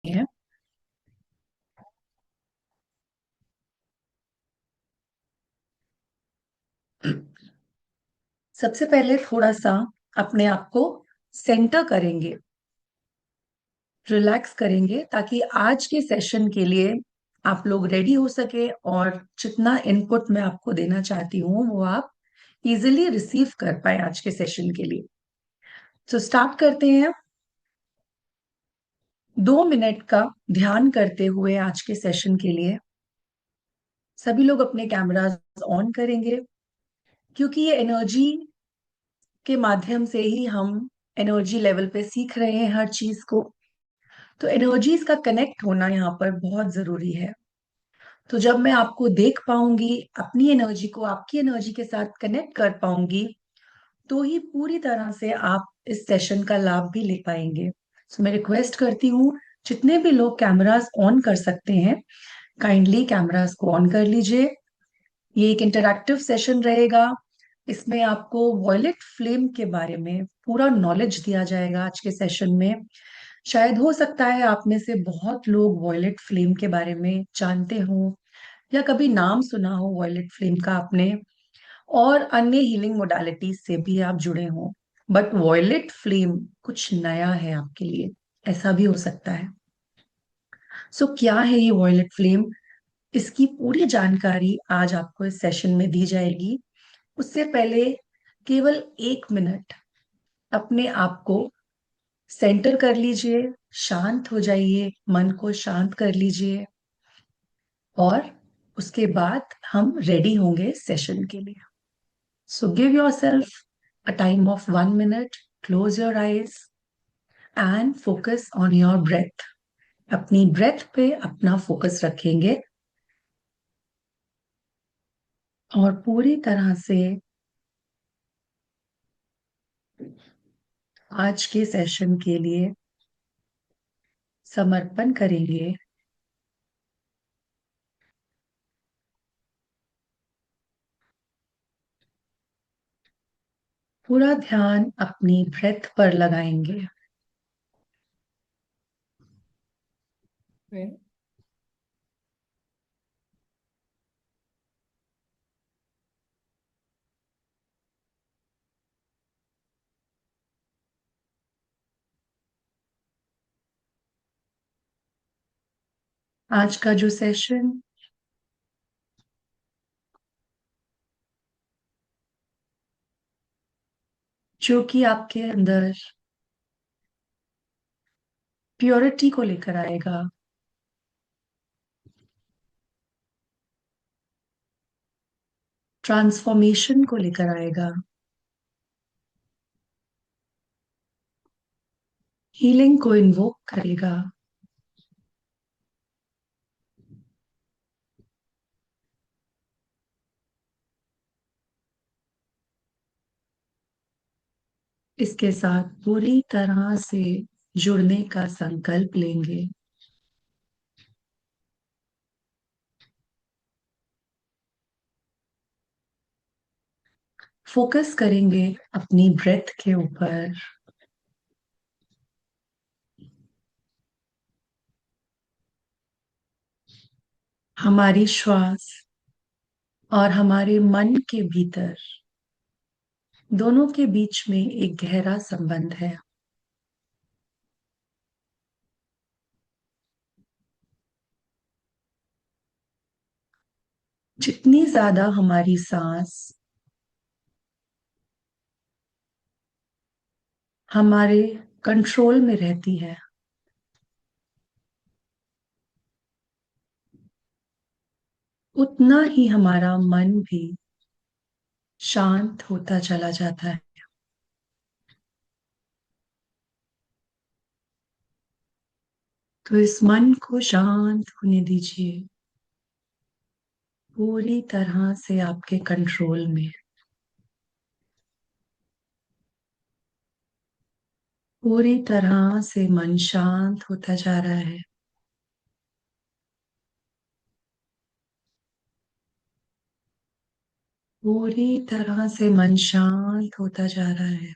हैं। सबसे पहले थोड़ा सा अपने आप को सेंटर करेंगे, रिलैक्स करेंगे ताकि आज के सेशन के लिए आप लोग रेडी हो सके और जितना इनपुट मैं आपको देना चाहती हूँ वो आप इजीली रिसीव कर पाए आज के सेशन के लिए। तो स्टार्ट करते हैं। 2 मिनट का ध्यान करते हुए आज के सेशन के लिए सभी लोग अपने कैमरास ऑन करेंगे, क्योंकि ये एनर्जी के माध्यम से ही हम एनर्जी लेवल पे सीख रहे हैं हर चीज को। तो एनर्जीज का कनेक्ट होना यहाँ पर बहुत जरूरी है। तो जब मैं आपको देख पाऊंगी, अपनी एनर्जी को आपकी एनर्जी के साथ कनेक्ट कर पाऊंगी, तो ही पूरी तरह से आप इस सेशन का लाभ भी ले पाएंगे। सो मैं रिक्वेस्ट करती हूँ, जितने भी लोग कैमरास ऑन कर सकते हैं काइंडली कैमरास को ऑन कर लीजिए। ये एक इंटरैक्टिव सेशन रहेगा। इसमें आपको वॉयलेट फ्लेम के बारे में पूरा नॉलेज दिया जाएगा आज के सेशन में। शायद हो सकता है आप में से बहुत लोग वॉयलेट फ्लेम के बारे में जानते हो या कभी नाम सुना हो वॉयलेट फ्लेम का आपने, और अन्य हीलिंग मोडालिटीज से भी आप जुड़े हो। बट वॉयलेट फ्लेम कुछ नया है आपके लिए, ऐसा भी हो सकता है। सो क्या है ये वॉयलेट फ्लेम? इसकी पूरी जानकारी आज आपको इस सेशन में दी जाएगी। उससे पहले केवल 1 मिनट अपने आप को सेंटर कर लीजिए, शांत हो जाइए, मन को शांत कर लीजिए, और उसके बाद हम रेडी होंगे सेशन के लिए। So give yourself a time of 1 minute, close your eyes and focus on your breath. अपनी ब्रेथ पे अपना फोकस रखेंगे और पूरी तरह से आज के सेशन के लिए समर्पण करेंगे। पूरा ध्यान अपनी ब्रेथ पर लगाएंगे। आज का जो सेशन जो कि आपके अंदर प्योरिटी को लेकर आएगा, ट्रांसफॉर्मेशन को लेकर आएगा, हीलिंग को इन्वोक करेगा। इसके साथ पूरी तरह से जुड़ने का संकल्प लेंगे। फोकस करेंगे अपनी ब्रेथ के ऊपर। हमारी श्वास और हमारे मन के भीतर दोनों के बीच में एक गहरा संबंध है। जितनी ज्यादा हमारी सांस हमारे कंट्रोल में रहती है, उतना ही हमारा मन भी शांत होता चला जाता है। तो इस मन को शांत होने दीजिए, पूरी तरह से आपके कंट्रोल में। पूरी तरह से मन शांत होता जा रहा है। पूरी तरह से मन शांत होता जा रहा है।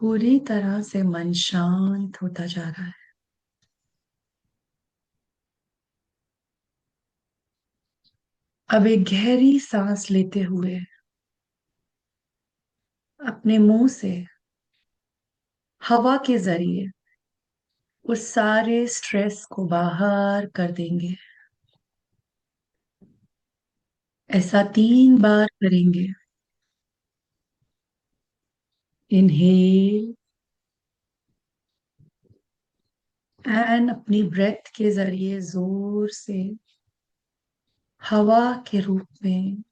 पूरी तरह से मन शांत होता जा रहा है। अब एक गहरी सांस लेते हुए अपने मुंह से हवा के जरिए उस सारे स्ट्रेस को बाहर कर देंगे। ऐसा 3 बार करेंगे। इनहेल एंड अपनी ब्रेथ के जरिए जोर से हवा के रूप में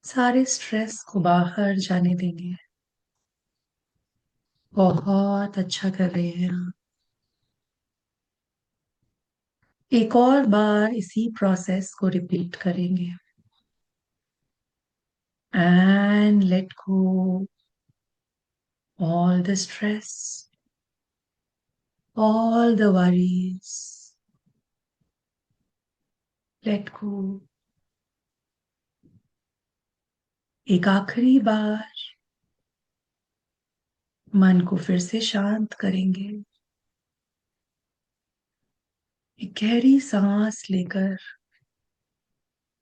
सारे स्ट्रेस को बाहर जाने देंगे। बहुत अच्छा कर रहे हैं आप। एक और बार इसी प्रोसेस को रिपीट करेंगे। And let go all the stress, all the worries. Let go. एक आखिरी बार मन को फिर से शांत करेंगे। एक गहरी सांस लेकर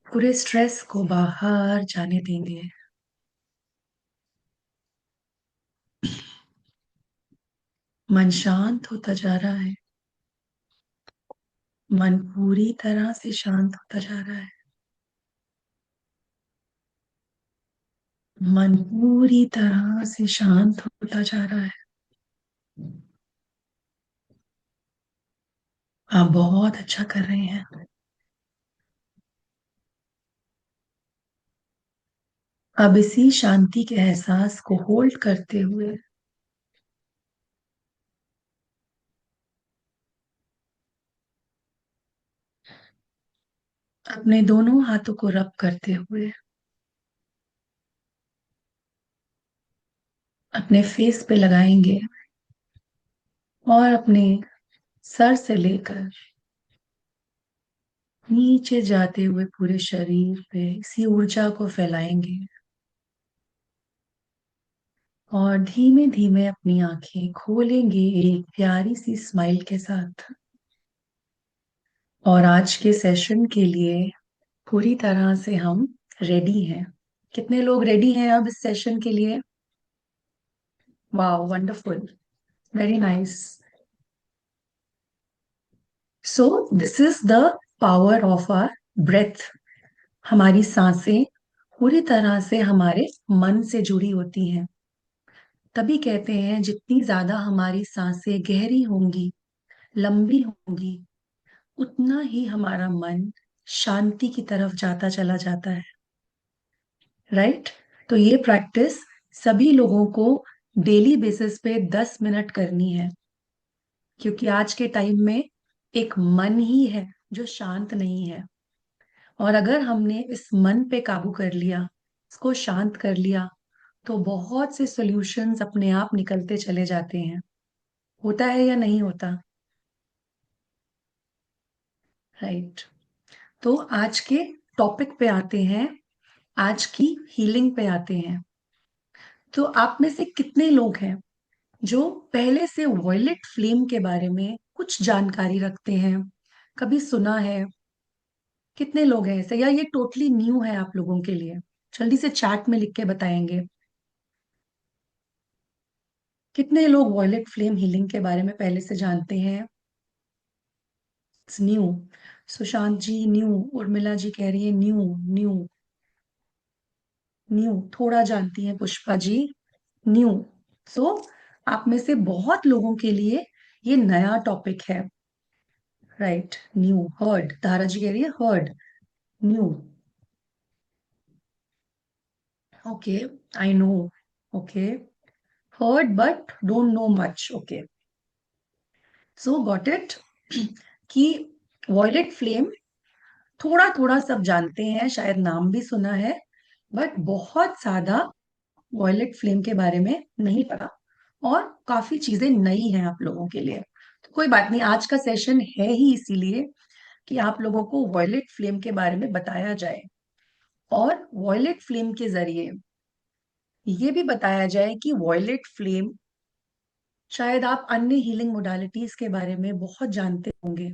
पूरे स्ट्रेस को बाहर जाने देंगे। मन शांत होता जा रहा है। मन पूरी तरह से शांत होता जा रहा है। मन पूरी तरह से शांत होता जा रहा है। आप बहुत अच्छा कर रहे हैं। अब इसी शांति के एहसास को होल्ड करते हुए अपने दोनों हाथों को रब करते हुए अपने फेस पे लगाएंगे और अपने सर से लेकर नीचे जाते हुए पूरे शरीर पे इसी ऊर्जा को फैलाएंगे और धीमे धीमे अपनी आंखें खोलेंगे एक प्यारी सी स्माइल के साथ। और आज के सेशन के लिए पूरी तरह से हम रेडी हैं। कितने लोग रेडी हैं अब इस सेशन के लिए? वाह, wonderful, very nice. So this is the power of our breath. हमारी सांसें पूरी तरह से हमारे मन से जुड़ी होती हैं। तभी कहते हैं जितनी ज्यादा हमारी सांसें गहरी होंगी, लंबी होंगी, उतना ही हमारा मन शांति की तरफ जाता चला जाता है। राइट? तो ये प्रैक्टिस सभी लोगों को डेली बेसिस पे 10 मिनट करनी है, क्योंकि आज के टाइम में एक मन ही है जो शांत नहीं है। और अगर हमने इस मन पे काबू कर लिया, इसको शांत कर लिया, तो बहुत से सॉल्यूशंस अपने आप निकलते चले जाते हैं। होता है या नहीं होता? राइट। तो आज के टॉपिक पे आते हैं, आज की हीलिंग पे आते हैं। तो आप में से कितने लोग हैं जो पहले से वॉयलेट फ्लेम के बारे में कुछ जानकारी रखते हैं, कभी सुना है? कितने लोग हैं ऐसे, या ये टोटली न्यू है आप लोगों के लिए? जल्दी से चैट में लिख के बताएंगे। कितने लोग वॉयलेट फ्लेम हीलिंग के बारे में पहले से जानते हैं? It's new. Sushant ji new, Urmila ji कह रही है न्यू। न्यू, न्यू थोड़ा जानती हैं पुष्पा जी। न्यू। सो आप में से बहुत लोगों के लिए ये नया टॉपिक है। Right, new. हर्ड, तारा जी कह रही है heard. New. Okay, I know. Okay, heard but don't know much. Okay, so got it. कि वॉयलेट फ्लेम थोड़ा थोड़ा सब जानते हैं, शायद नाम भी सुना है, बट बहुत ज्यादा वॉयलेट फ्लेम के बारे में नहीं पता। और काफी चीजें नई हैं आप लोगों के लिए। तो कोई बात नहीं, आज का सेशन है ही इसीलिए कि आप लोगों को वॉयलेट फ्लेम के बारे में बताया जाए। और वॉयलेट फ्लेम के जरिए ये भी बताया जाए कि वॉयलेट फ्लेम, शायद आप अन्य हीलिंग मोडालिटीज के बारे में बहुत जानते होंगे,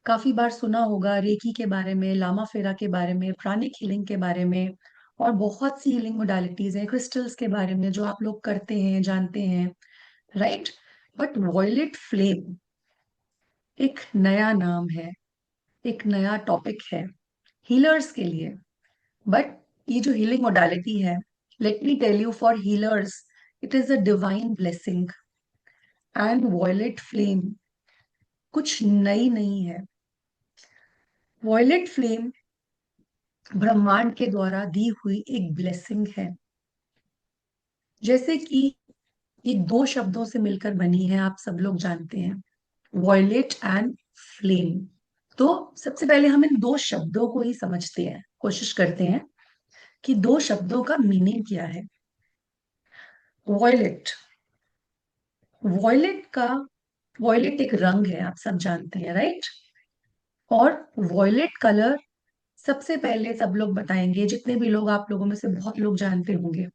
काफी बार सुना होगा रेकी के बारे में, लामा फेरा के बारे में, प्राणिक हीलिंग के बारे में, और बहुत सी हीलिंग मोडालिटीज हैं, क्रिस्टल्स के बारे में जो आप लोग करते हैं, जानते हैं, राइट। बट वॉयलेट फ्लेम एक नया नाम है, एक नया टॉपिक है हीलर्स के लिए। बट ये जो हीलिंग मोडालिटी है, let me tell you, for healers it is a divine blessing. And violet flame कुछ नई नहीं है। वॉयलेट फ्लेम ब्रह्मांड के द्वारा दी हुई एक ब्लेसिंग है। जैसे कि ये दो शब्दों से मिलकर बनी है, आप सब लोग जानते हैं, वॉयलेट एंड फ्लेम। तो सबसे पहले हम इन दो शब्दों को ही समझते हैं, कोशिश करते हैं कि दो शब्दों का मीनिंग क्या है। वॉयलेट, वॉयलेट का, वॉयलेट एक रंग है, आप सब जानते हैं, राइट। और वॉयलेट कलर, सबसे पहले सब लोग बताएंगे, जितने भी लोग, आप लोगों में से बहुत लोग जानते होंगे,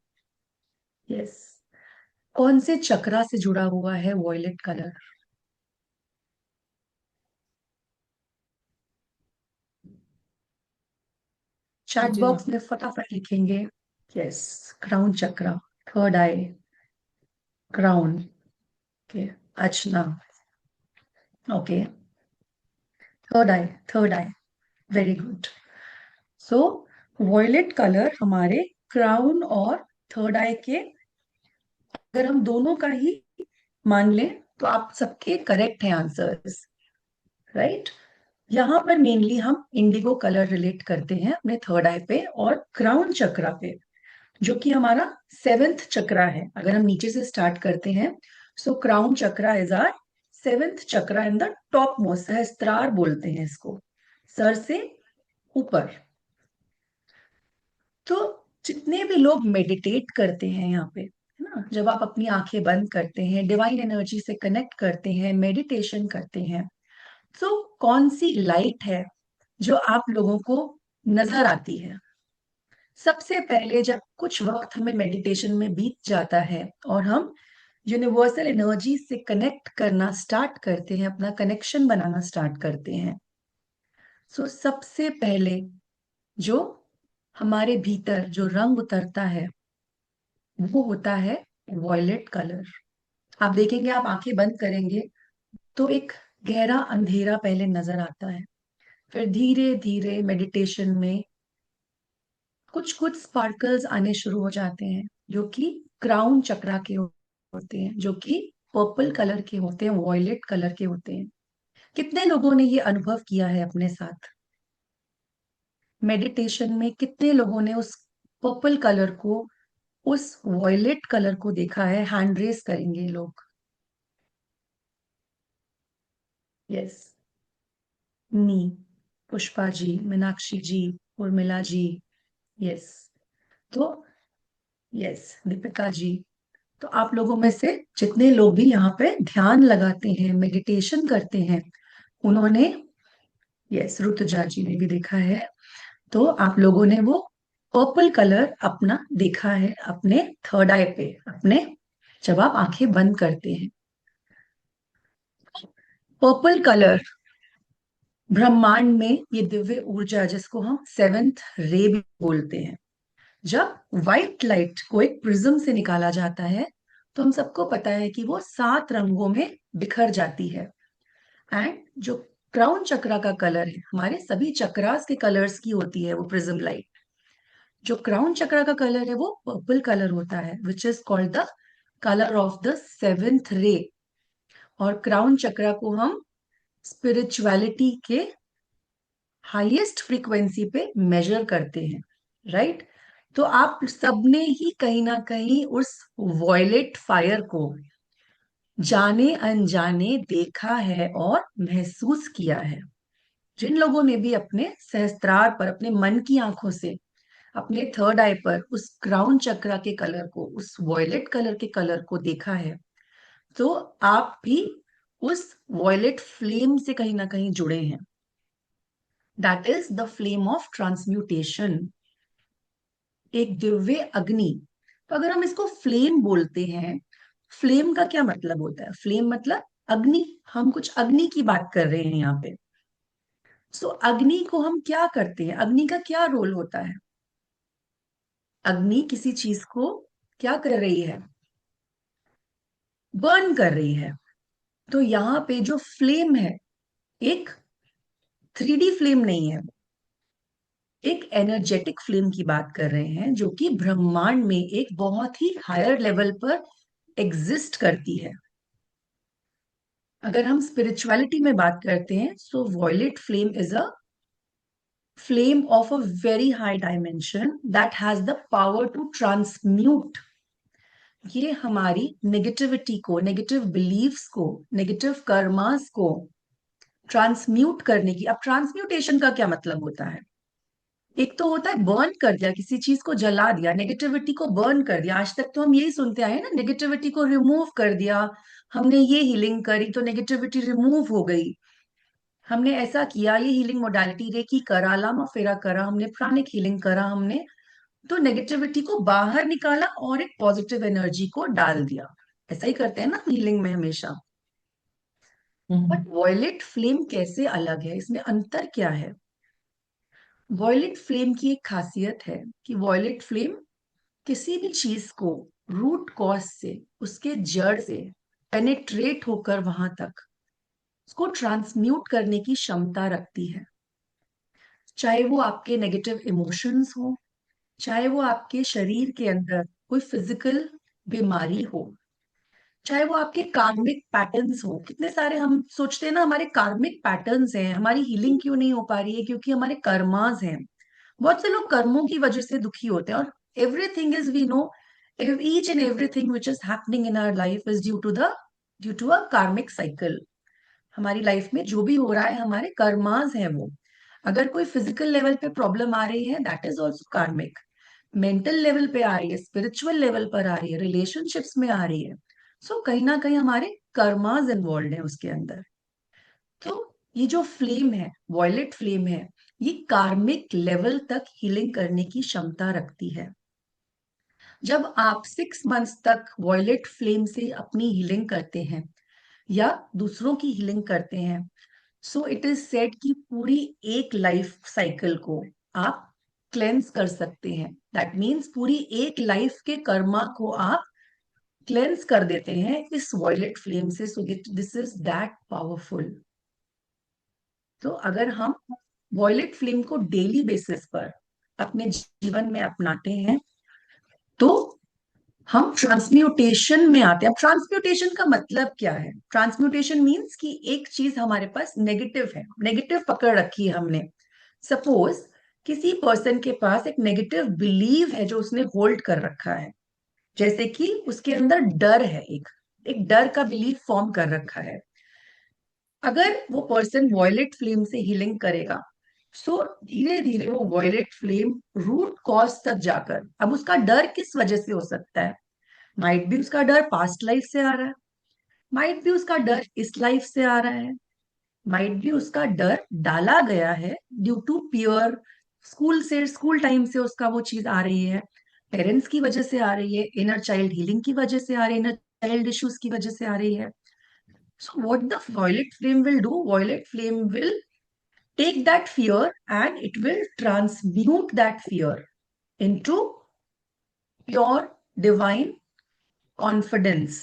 यस, कौन से चक्रा से जुड़ा हुआ है वॉयलेट कलर। चैट जी मैम। बॉक्स में फटाफट लिखेंगे। यस, क्राउन चक्रा, थर्ड आई, क्राउन के, अचना, ओके, थर्ड आई, थर्ड आई, वेरी गुड। सो वॉयलेट कलर हमारे क्राउन और थर्ड आई के, अगर हम दोनों का ही मान लें तो आप सबके करेक्ट हैं आंसर्स, राइट। यहाँ पर मेनली हम इंडिगो कलर रिलेट करते हैं अपने थर्ड आई पे और क्राउन चक्रा पे, जो कि हमारा सेवेंथ चक्रा है। अगर हम नीचे से स्टार्ट करते हैं, so crown chakra is our seventh chakra in the topmost, Sahasrara बोलते हैं इसको, सर से ऊपर। तो जितने भी लोग मेडिटेट करते हैं यहाँ पे, है ना, जब आप अपनी आंखें बंद करते हैं, डिवाइन एनर्जी से कनेक्ट करते हैं, मेडिटेशन करते हैं, तो कौन सी लाइट है जो आप लोगों को नजर आती है। सबसे पहले जब कुछ वक्त हमें मेडिटेशन में बीत जाता है और हम यूनिवर्सल एनर्जी से कनेक्ट करना स्टार्ट करते हैं, अपना कनेक्शन बनाना स्टार्ट करते हैं, सो सबसे पहले जो हमारे भीतर जो रंग उतरता है वो होता है वॉयलेट कलर। आप देखेंगे, आप आंखें बंद करेंगे तो एक गहरा अंधेरा पहले नजर आता है, फिर धीरे धीरे मेडिटेशन में कुछ कुछ स्पार्कल्स आने शुरू हो जाते हैं, जो कि क्राउन चक्रा के होते हैं, जो कि पर्पल कलर के होते हैं, वॉयलेट कलर के होते हैं। कितने लोगों ने ये अनुभव किया है अपने साथ मेडिटेशन में? कितने लोगों ने उस पर्पल कलर को, उस वॉयलेट कलर को देखा है? हैंड रेस करेंगे लोग। यस, नी, पुष्पा जी, मीनाक्षी जी, उर्मिला जी, यस। तो यस, दीपिका जी। तो आप लोगों में से जितने लोग भी यहाँ पे ध्यान लगाते हैं, मेडिटेशन करते हैं, उन्होंने, यस, ऋतुजा जी ने भी देखा है। तो आप लोगों ने वो पर्पल कलर अपना देखा है अपने थर्ड आई पे, अपने, जब आप आंखें बंद करते हैं। पर्पल कलर ब्रह्मांड में ये दिव्य ऊर्जा, जिसको हम सेवेंथ रे भी बोलते हैं, जब व्हाइट लाइट को एक प्रिज्म से निकाला जाता है तो हम सबको पता है कि वो 7 रंगों में बिखर जाती है। एंड जो क्राउन चक्रा का कलर है, हमारे सभी चक्रास के कलर्स की होती है वो प्रिज्म लाइट, जो क्राउन चक्रा का कलर है वो पर्पल कलर होता है, which is called the colour of the seventh रे। और क्राउन चक्रा को हम स्पिरिचुअलिटी के हाईएस्ट फ्रीक्वेंसी पे मेजर करते हैं, राइट। तो आप सबने ही कहीं ना कहीं उस वॉयलेट फायर को जाने अनजाने देखा है और महसूस किया है। जिन लोगों ने भी अपने सहस्त्रार पर, अपने मन की आंखों से, अपने थर्ड आई पर उस क्राउन चक्रा के कलर को, उस वॉयलेट कलर के कलर को देखा है, तो आप भी उस वॉयलेट फ्लेम से कहीं ना कहीं जुड़े हैं। That is the flame of transmutation, एक दिव्य अग्नि तो अगर हम इसको फ्लेम बोलते हैं, फ्लेम का क्या मतलब होता है? फ्लेम मतलब अग्नि। हम कुछ अग्नि की बात कर रहे हैं यहाँ पे। सो अग्नि को हम क्या करते हैं? अग्नि का क्या रोल होता है? अग्नि किसी चीज को क्या कर रही है? बर्न कर रही है। तो यहाँ पे जो फ्लेम है, एक 3D फ्लेम नहीं है, एक एनर्जेटिक फ्लेम की बात कर रहे हैं, जो कि ब्रह्मांड में एक बहुत ही हायर लेवल पर एग्जिस्ट करती है। अगर हम स्पिरिचुअलिटी में बात करते हैं, so violet flame is a flame of a very high dimension that has the power to transmute। ये हमारी नेगेटिविटी को, नेगेटिव बिलीव्स को, नेगेटिव कर्मास को ट्रांसम्यूट करने की। अब ट्रांसम्यूटेशन का क्या मतलब होता है? एक तो होता है बर्न कर दिया, किसी चीज को जला दिया, नेगेटिविटी को बर्न कर दिया। आज तक तो हम यही सुनते आए हैं ना, नेगेटिविटी को रिमूव कर दिया, हमने ये हीलिंग करी तो नेगेटिविटी रिमूव हो गई, हमने ऐसा किया, ये हीलिंग मोडालिटी रेकी करा, लामा फेरा करा, हमने प्राणिक हीलिंग करा, हमने तो नेगेटिविटी को बाहर निकाला और एक पॉजिटिव एनर्जी को डाल दिया। ऐसा ही करते हैं ना हीलिंग में हमेशा। बट वॉयलेट फ्लेम कैसे अलग है, इसमें अंतर क्या है? वॉयलेट फ्लेम की एक खासियत है कि वॉयलेट फ्लेम किसी भी चीज को रूट कॉज से, उसके जड़ से पेनिट्रेट होकर वहां तक उसको ट्रांसम्यूट करने की क्षमता रखती है। चाहे वो आपके नेगेटिव इमोशंस हो, चाहे वो आपके शरीर के अंदर कोई फिजिकल बीमारी हो, चाहे वो आपके कार्मिक पैटर्न्स हो। कितने सारे हम सोचते हैं ना, हमारे कार्मिक पैटर्न्स हैं, हमारी हीलिंग क्यों नहीं हो पा रही है? क्योंकि हमारे कर्मास हैं। बहुत से लोग कर्मों की वजह से दुखी होते हैं, और everything is, we know, each and everything which is happening in our life is due to a karmic cycle. हमारी लाइफ में जो भी हो रहा है, हमारे कर्मास हैं वो। अगर कोई फिजिकल लेवल पे प्रॉब्लम आ रही है, दैट इज ऑल्सो कार्मिक। मेंटल लेवल पे आ रही है, स्पिरिचुअल लेवल पर आ रही है, रिलेशनशिप्स में आ रही है, सो कहीं ना कहीं हमारे कर्मास इन्वॉल्व है उसके अंदर। तो ये जो फ्लेम है, वॉयलेट फ्लेम है, ये कार्मिक लेवल तक हीलिंग करने की क्षमता रखती है। जब आप 6 मंथ्स तक वॉयलेट फ्लेम से अपनी हीलिंग करते हैं या दूसरों की हीलिंग करते हैं, सो इट इज सेड कि पूरी एक लाइफ साइकिल को आप क्लेंस कर सकते हैं। दैट मीन्स पूरी एक लाइफ के कर्मा को आप क्लेंस कर देते हैं इस वॉयलेट फ्लेम से। So this is that powerful. तो अगर हम वॉयलेट फ्लेम को डेली बेसिस पर अपने जीवन में अपनाते हैं, तो हम ट्रांसम्यूटेशन में आते हैं। अब ट्रांसम्यूटेशन का मतलब क्या है? ट्रांसम्यूटेशन मीन्स कि एक चीज हमारे पास नेगेटिव है, नेगेटिव पकड़ रखी है हमने। सपोज किसी पर्सन के पास एक नेगेटिव बिलीव है जो उसने होल्ड कर रखा है, जैसे कि उसके अंदर डर है, एक डर का बिलीव फॉर्म कर रखा है। अगर वो पर्सन वॉयलेट फ्लेम से हीलिंग करेगा, सो धीरे धीरे वो वॉयलेट फ्लेम रूट कॉज तक जाकर, अब उसका डर किस वजह से हो सकता है? माइट भी उसका डर पास्ट लाइफ से आ रहा है, माइट भी उसका डर इस लाइफ से आ रहा है, माइट भी उसका डर डाला गया है ड्यू टू पियर, स्कूल से, स्कूल टाइम से उसका वो चीज आ रही है, पेरेंट्स की वजह से आ रही है, इनर चाइल्ड हीलिंग की वजह से आ रही है, इनर चाइल्ड इश्यूज की वजह से आ रही है। So what the violet flame will do, violet flame will take that fear and it will transmute that fear into pure divine confidence।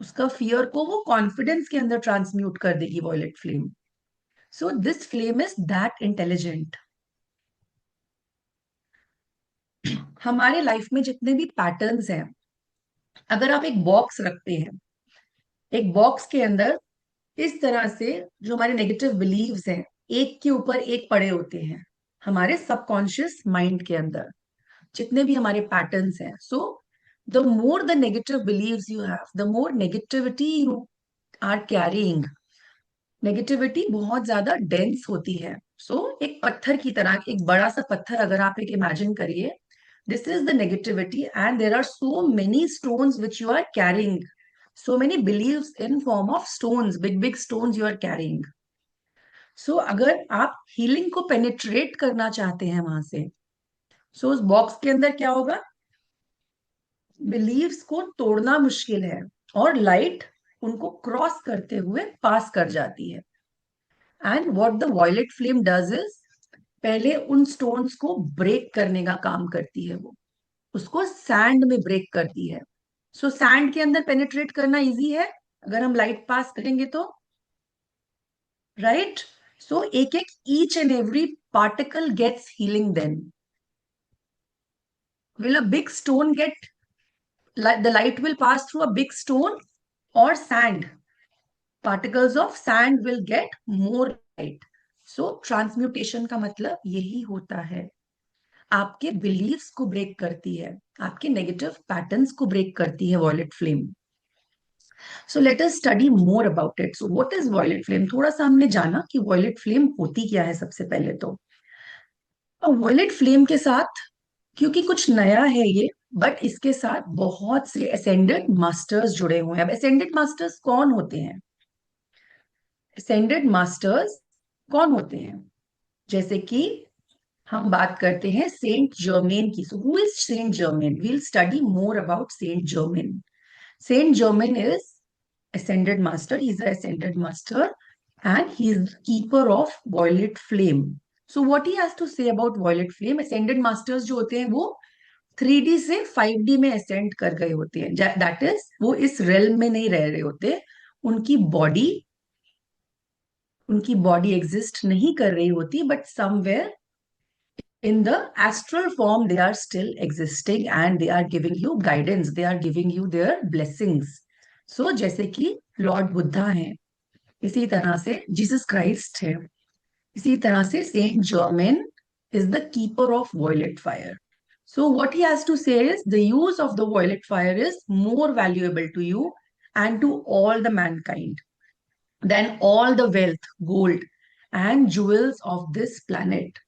उसका फियर को वो कॉन्फिडेंस के अंदर ट्रांसम्यूट कर देगी violet flame. So this flame is that intelligent. हमारे life में जितने भी पैटर्न्स हैं, अगर आप एक बॉक्स रखते हैं, एक बॉक्स के अंदर इस तरह से जो हमारे नेगेटिव बिलीव्स हैं, एक के ऊपर एक पड़े होते हैं हमारे सबकॉन्शियस माइंड के अंदर, जितने भी हमारे पैटर्न्स हैं। So the more the negative believes you have, the more negativity you are carrying. Negativity बहुत ज्यादा डेंस होती है। सो एक पत्थर की तरह, एक बड़ा सा पत्थर अगर आप एक इमेजिन करिए, this is the negativity and there are so many stones which you are carrying, so many beliefs in form of stones, big big stones you are carrying। so अगर आप हीलिंग को पेनिट्रेट करना चाहते हैं वहां से, उस बॉक्स के अंदर क्या होगा? बिलीव्स को तोड़ना मुश्किल है और लाइट उनको क्रॉस करते हुए पास कर जाती है। And what the violet flame does is, पहले उन स्टोन्स को ब्रेक करने का काम करती है वो, उसको सैंड में ब्रेक करती है। सो सैंड के अंदर पेनिट्रेट करना इजी है अगर हम लाइट पास करेंगे तो, राइट? सो एक एक each and every particle gets healing then. Will a big stone get, the light will pass through a big stone or sand? Particles of sand will get more light. So transmutation का मतलब यही होता है, आपके beliefs को break करती है, आपके नेगेटिव पैटर्न्स को ब्रेक करती है violet flame. So let us study more about it. So what is violet flame? थोड़ा सा हमने जाना कि वॉयलेट फ्लेम होती क्या है सबसे पहले तो। वॉयलेट फ्लेम के साथ, क्योंकि कुछ नया है ये, बट इसके साथ बहुत से असेंडेड मास्टर्स जुड़े हुए हैं। अब असेंडेड मास्टर्स कौन होते हैं? असेंडेड मास्टर्स कौन होते हैं? जैसे कि हम बात करते हैं सेंट जर्मेन की। So who is Saint Germain? We'll study more about Saint Germain. Saint Germain is ascended master. He's an ascended master and he's the keeper of violet flame. So what he has to say about violet flame? Ascended masters जो होते हैं वो 3D से 5D में ascend कर गए होते हैं। दैट इज वो इस realm में नहीं रह रहे होते, उनकी बॉडी उनकी बॉडी एग्जिस्ट नहीं कर रही होती, but somewhere in the astral form they are still existing and they are giving you guidance, they are giving you their blessings. So जैसे कि लॉर्ड बुद्धा हैं, इसी तरह से जीसस क्राइस्ट है, इसी तरह से Saint Germain is the keeper of violet fire. So what he has to say is the use of the violet fire is more valuable to you and to all the mankind than all the wealth, gold and jewels of this planet.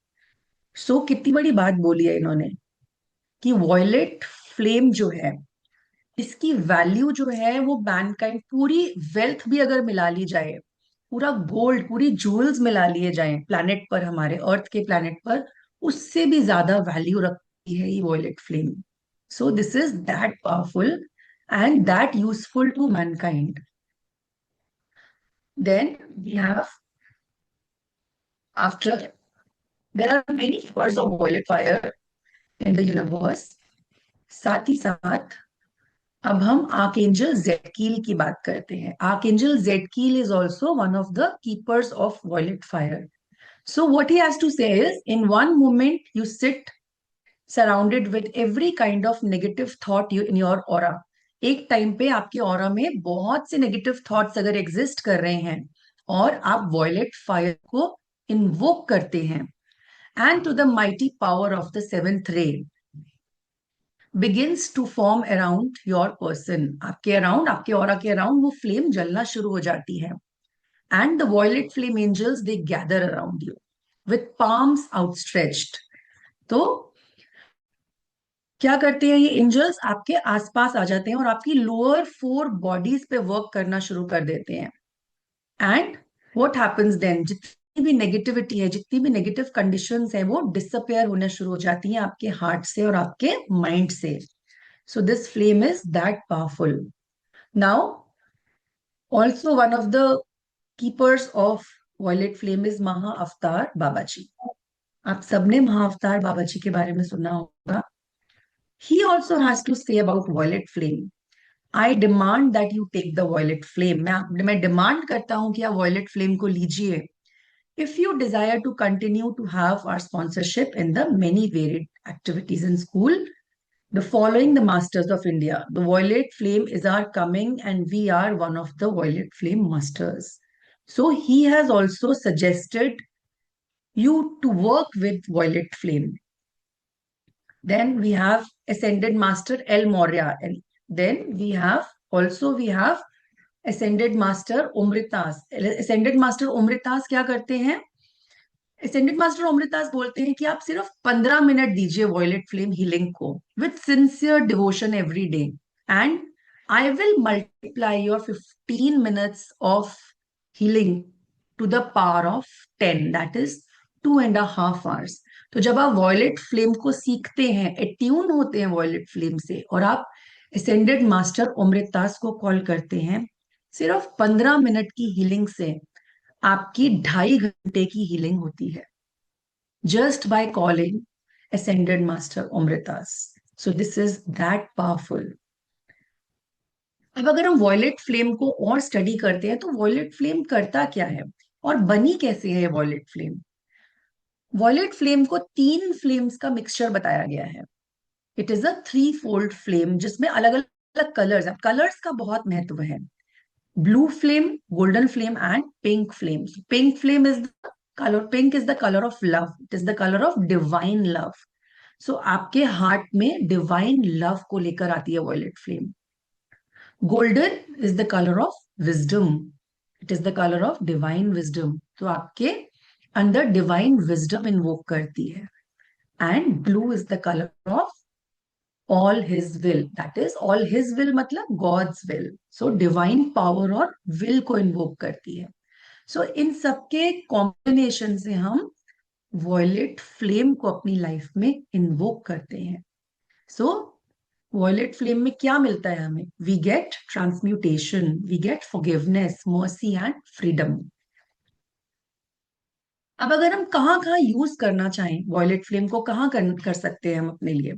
So कितनी बड़ी बात बोली है इन्होंने कि violet flame जो है, इसकी वैल्यू जो है वो मैनकाइंड, पूरी वेल्थ भी अगर मिला ली जाए, पूरा गोल्ड, पूरी जूल्स मिला लिए जाएं प्लैनेट पर, हमारे अर्थ के प्लैनेट पर, उससे भी ज्यादा वैल्यू रखती है ये violet flame. So this is that powerful and that useful to mankind. Then we have, after, there are many forms of violet fire in the universe. साथ ही साथ अब हम आर्कएंजल जेडकील की बात करते हैं। Archangel Zadkiel is also one of the keepers of violet fire. So what he has to say is, in one moment you sit surrounded with every kind of negative thought in your aura. एक time पे आपके aura में बहुत से negative thoughts अगर exist कर रहे हैं और आप वॉयलेट फायर को इन्वोक करते हैं, and to the mighty power of the seventh ray begins to form around your person. आपके अराउंड, आपके ऑरा के अराउंड वो फ्लेम जलना शुरू हो जाती है। And the violet flame angels, they gather around you with palms outstretched. तो क्या करते हैं ये एंजल्स? आपके आसपास आ जाते हैं और आपकी लोअर 4 बॉडीज पे वर्क करना शुरू कर देते हैं। And what happens then? जितनी भी नेगेटिविटी है, जितनी भी नेगेटिव कंडीशंस है, वो डिसअपेयर होना शुरू हो जाती हैं आपके हार्ट से और आपके माइंड से। So this flame is that powerful. Now also one of the keepers of violet flame is Maha Avatar बाबा जी। आप सबने महा अवतार बाबा जी के बारे में सुना होगा। He also has to say about violet flame. I demand that you take the violet flame. मैं demand करता हूं कि आप violet flame को लीजिए। If you desire to continue to have our sponsorship in the many varied activities in school, the following the masters of India. The violet flame is our coming and we are one of the violet flame masters. So he has also suggested you to work with violet flame. Then we have ascended master El Moria, and then we have ascended master Umritas. Ascended master Umritas क्या करते हैं? ascended master Umritas बोलते हैं कि आप सिर्फ 15 minute दीजिए violet flame healing को with sincere devotion every day, and I will multiply your 15 minutes of healing to the power of 10, that is 2.5 hours. तो जब आप वॉयलेट फ्लेम को सीखते हैं, एट्यून होते हैं वॉयलेट फ्लेम से, और आप असेंडेड मास्टर अमृतास को कॉल करते हैं। सिर्फ 15 मिनट की हीलिंग से आपकी 2.5 घंटे की हीलिंग होती है, just by calling ascended master Amritas. So this is that powerful. अब अगर हम वॉयलेट फ्लेम को और स्टडी करते हैं तो वॉयलेट फ्लेम करता क्या है और बनी कैसे है वॉयलेट फ्लेम। वॉयलेट फ्लेम को 3 फ्लेम्स का मिक्सचर बताया गया है। It is a 3 fold flame जिसमें अलग अलग कलर्स है। कलर्स का बहुत महत्व है। Blue flame, golden flame and pink flame. Pink flame is the colour, pink is the colour of love, it is the colour of divine love. So आपके heart में डिवाइन लव को लेकर आती है violet flame. Golden is the colour of wisdom, it is the colour of divine wisdom, तो आपके अंदर divine wisdom invoke करती है। And blue is the colour of all his will, that is all his will मतलब God's will, so divine power और will को invoke करती है। सो इन सबके कॉम्बिनेशन से हम वॉयलेट फ्लेम को अपनी लाइफ में इन्वोक करते हैं। सो वॉयलेट फ्लेम में क्या मिलता है हमें? We get transmutation, we get forgiveness, mercy and freedom. अब अगर हम कहाँ कहाँ यूज करना चाहें वॉयलेट फ्लेम को, कहाँ कर सकते हैं हम अपने लिए,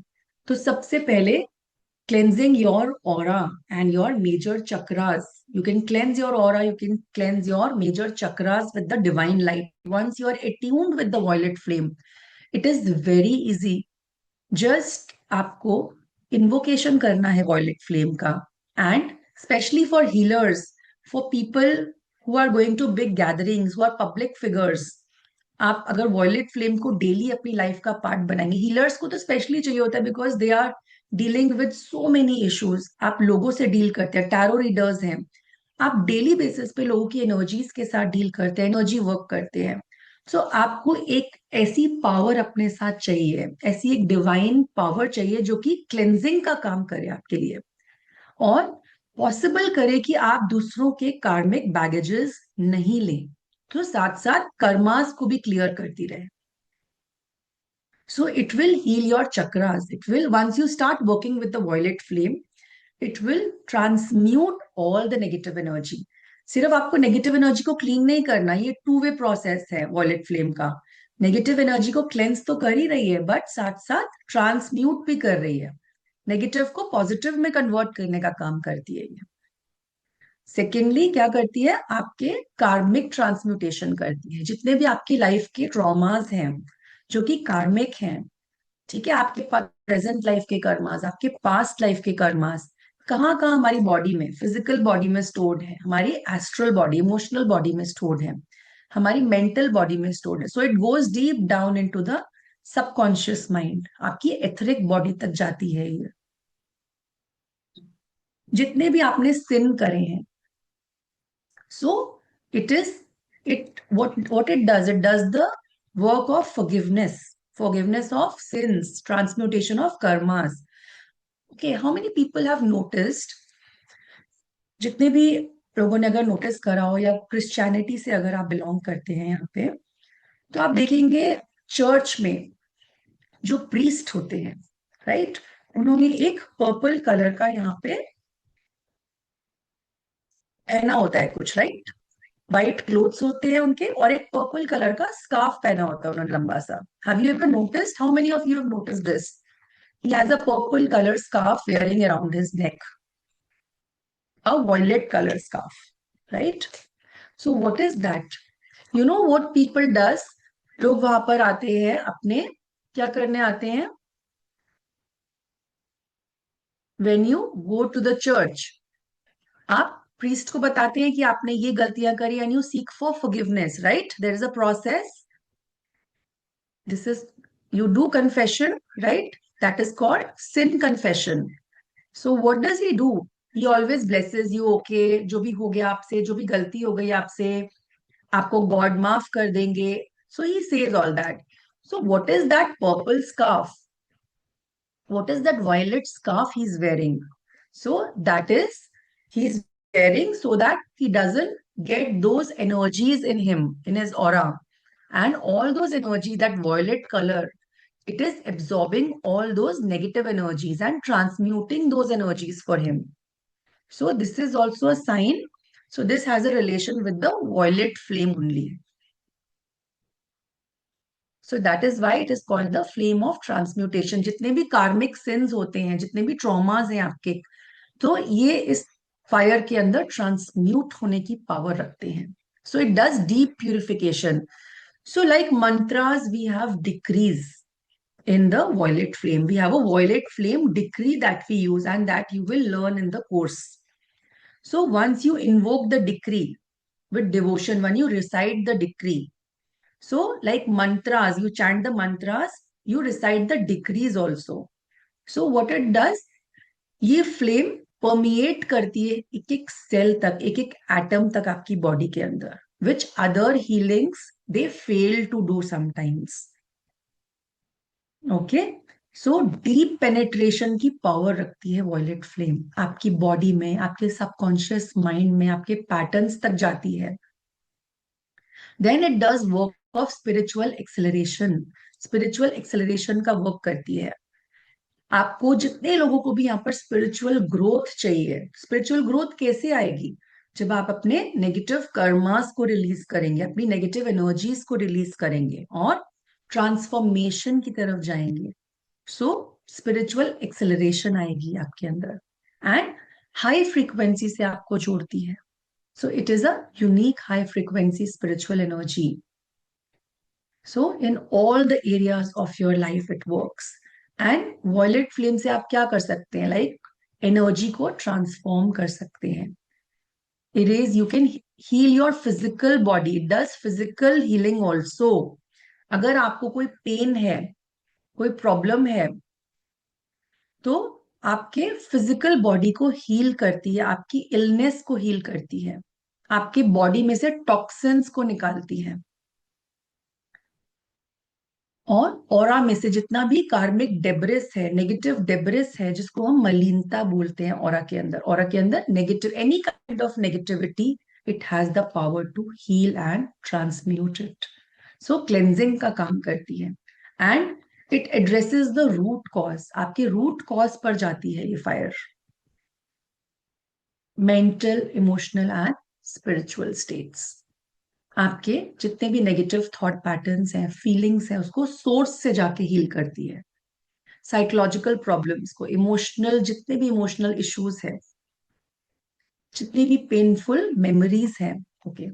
तो सबसे पहले cleansing your aura and your major chakras. You can cleanse your aura, you can cleanse your major chakras with the divine light. Once you are attuned with the violet flame, it is very easy. Just आपको invocation करना है violet flame का, and especially for healers, for people who are going to big gatherings, who are public figures, आप अगर violet flame को daily अपनी life का part बनाएंगे, हीलर्स को तो स्पेशली चाहिए होता है because they are dealing with so many issues. आप लोगों से डील करते हैं, टैरो रीडर्स हैं, आप डेली बेसिस पे लोगों की एनर्जीज के साथ डील करते हैं, एनर्जी वर्क करते हैं। सो आपको एक ऐसी पावर अपने साथ चाहिए, ऐसी एक डिवाइन पावर चाहिए जो कि क्लेंजिंग का काम करे आपके लिए और पॉसिबल करे कि आप दूसरों के कार्मिक बैगेजेस नहीं लें, तो साथ साथ कर्मास को भी क्लियर करती रहे। So it will heal your chakras. It will, once you start working with the violet flame, it will transmute all the negative energy. सिर्फ आपको नेगेटिव एनर्जी को क्लीन नहीं करना, ये 2 वे प्रोसेस है वॉयलेट फ्लेम का। नेगेटिव एनर्जी को cleanse तो कर ही रही है बट साथ साथ ट्रांसम्यूट भी कर रही है, नेगेटिव को पॉजिटिव में कन्वर्ट करने का काम करती है ये। सेकेंडली क्या करती है? आपके कार्मिक ट्रांसम्यूटेशन करती है। जितने भी आपकी लाइफ के ट्रॉमास हैं जो कि कार्मिक हैं, ठीक है, आपके प्रेजेंट लाइफ के कर्मास, आपके पास्ट लाइफ के कर्मास कहाँ कहाँ हमारी बॉडी में, फिजिकल बॉडी में स्टोर्ड है, हमारी एस्ट्रल बॉडी, इमोशनल बॉडी में स्टोर्ड है, हमारी मेंटल बॉडी में स्टोर्ड है। So it goes deep down into the subconscious mind, आपकी एथरिक बॉडी तक जाती है ये। जितने भी आपने सिन करे हैं, सो it is, it what it does the work of forgiveness of sins, transmutation of karmas. Okay, how many people have noticed, जितने भी लोगों ने अगर नोटिस करा हो या क्रिश्चियनिटी से अगर आप बिलोंग करते हैं यहाँ पे, तो आप देखेंगे चर्च में जो प्रीस्ट होते हैं, राइट, उन्होंने एक पर्पल कलर का यहाँ पे पहना होता है कुछ, राइट, व्हाइट क्लोथ्स होते हैं उनके और एक पर्पल कलर का स्कार्फ पहना होता है उन्होंने लंबा सा। Have you ever noticed? How many of you have noticed this? He has a purple colour scarf wearing around his neck, a violet color scarf, right? So what is that? You know what people does? लोग वहां पर आते हैं, अपने क्या करने आते हैं? When you go to the church, आप priest को बताते हैं कि आपने ये गलतियां करी and you seek for forgiveness, right? There is a process. This is, you do confession, right? That is called sin confession. So what does he do? He always blesses you, okay, जो भी हो गया आपसे, जो भी गलती हो गई आपसे, आपको गॉड माफ कर देंगे। So he says all that. So what is that purple scarf? What is that violet scarf he is wearing? So that is, he is wearing so that he doesn't get those energies in him, in his aura, and all those energy, that violet color It is absorbing all those negative energies and transmuting those energies for him. So this is also a sign. So this has a relation with the violet flame only. So that is why it is called the flame of transmutation. जितने भी कार्मिक since होते हैं, जितने भी traumas हैं आपके, तो ये इस फायर के अंदर ट्रांसम्यूट होने की पावर रखते हैं. So it does deep purification. So like mantras, we have decrees in the violet flame. We have a violet flame decree that we use and that you will learn in the course. So once you invoke the decree with devotion, when you recite the decree, so like mantras, you chant the mantras, you recite the decrees also. So what it does, ये flame permeate करती है एक एक cell तक, एक एक atom तक आपकी बॉडी के अंदर, which other healings they fail to do sometimes. Okay, so deep penetration की पावर रखती है वॉयलेट फ्लेम, आपकी बॉडी में, आपके सबकॉन्शियस माइंड में, आपके पैटर्न्स तक जाती है. Then it does work of spiritual acceleration. Spiritual acceleration का वर्क करती है. आपको जितने लोगों को भी यहाँ पर स्पिरिचुअल ग्रोथ चाहिए, स्पिरिचुअल ग्रोथ कैसे आएगी? जब आप अपने नेगेटिव कर्मास को रिलीज करेंगे, अपनी नेगेटिव एनर्जीज को रिलीज करेंगे और ट्रांसफॉर्मेशन की तरफ जाएंगे. सो स्पिरिचुअल एक्सेलरेशन आएगी आपके अंदर एंड हाई फ्रीक्वेंसी से आपको जोड़ती है. So it is a unique high frequency spiritual energy. So in all the areas of your life it works. And violet flame से आप क्या कर सकते हैं? लाइक एनर्जी को ट्रांसफॉर्म कर सकते हैं. Erase, you can heal your physical body. It does physical healing also. अगर आपको कोई पेन है, कोई प्रॉब्लम है, तो आपके फिजिकल बॉडी को हील करती है, आपकी इलनेस को हील करती है, आपकी बॉडी में से टॉक्सिन्स को निकालती है, और ऑरा में से जितना भी कार्मिक डेब्रिस है, नेगेटिव डेब्रिस है, जिसको हम मलिनता बोलते हैं, ऑरा के अंदर, ऑरा के अंदर negative, any kind of negativity, it has the power to heal and transmute it. So cleansing का काम करती है and it addresses the root cause. आपके रूट कॉज पर जाती है ये fire. Mental, emotional and spiritual states, आपके जितने भी नेगेटिव थॉट पैटर्न्स हैं, फीलिंग्स हैं, उसको सोर्स से जाके हील करती है. साइकोलॉजिकल प्रॉब्लम्स को, इमोशनल, जितने भी इमोशनल इश्यूज हैं, जितनी भी पेनफुल मेमोरीज हैं. Okay,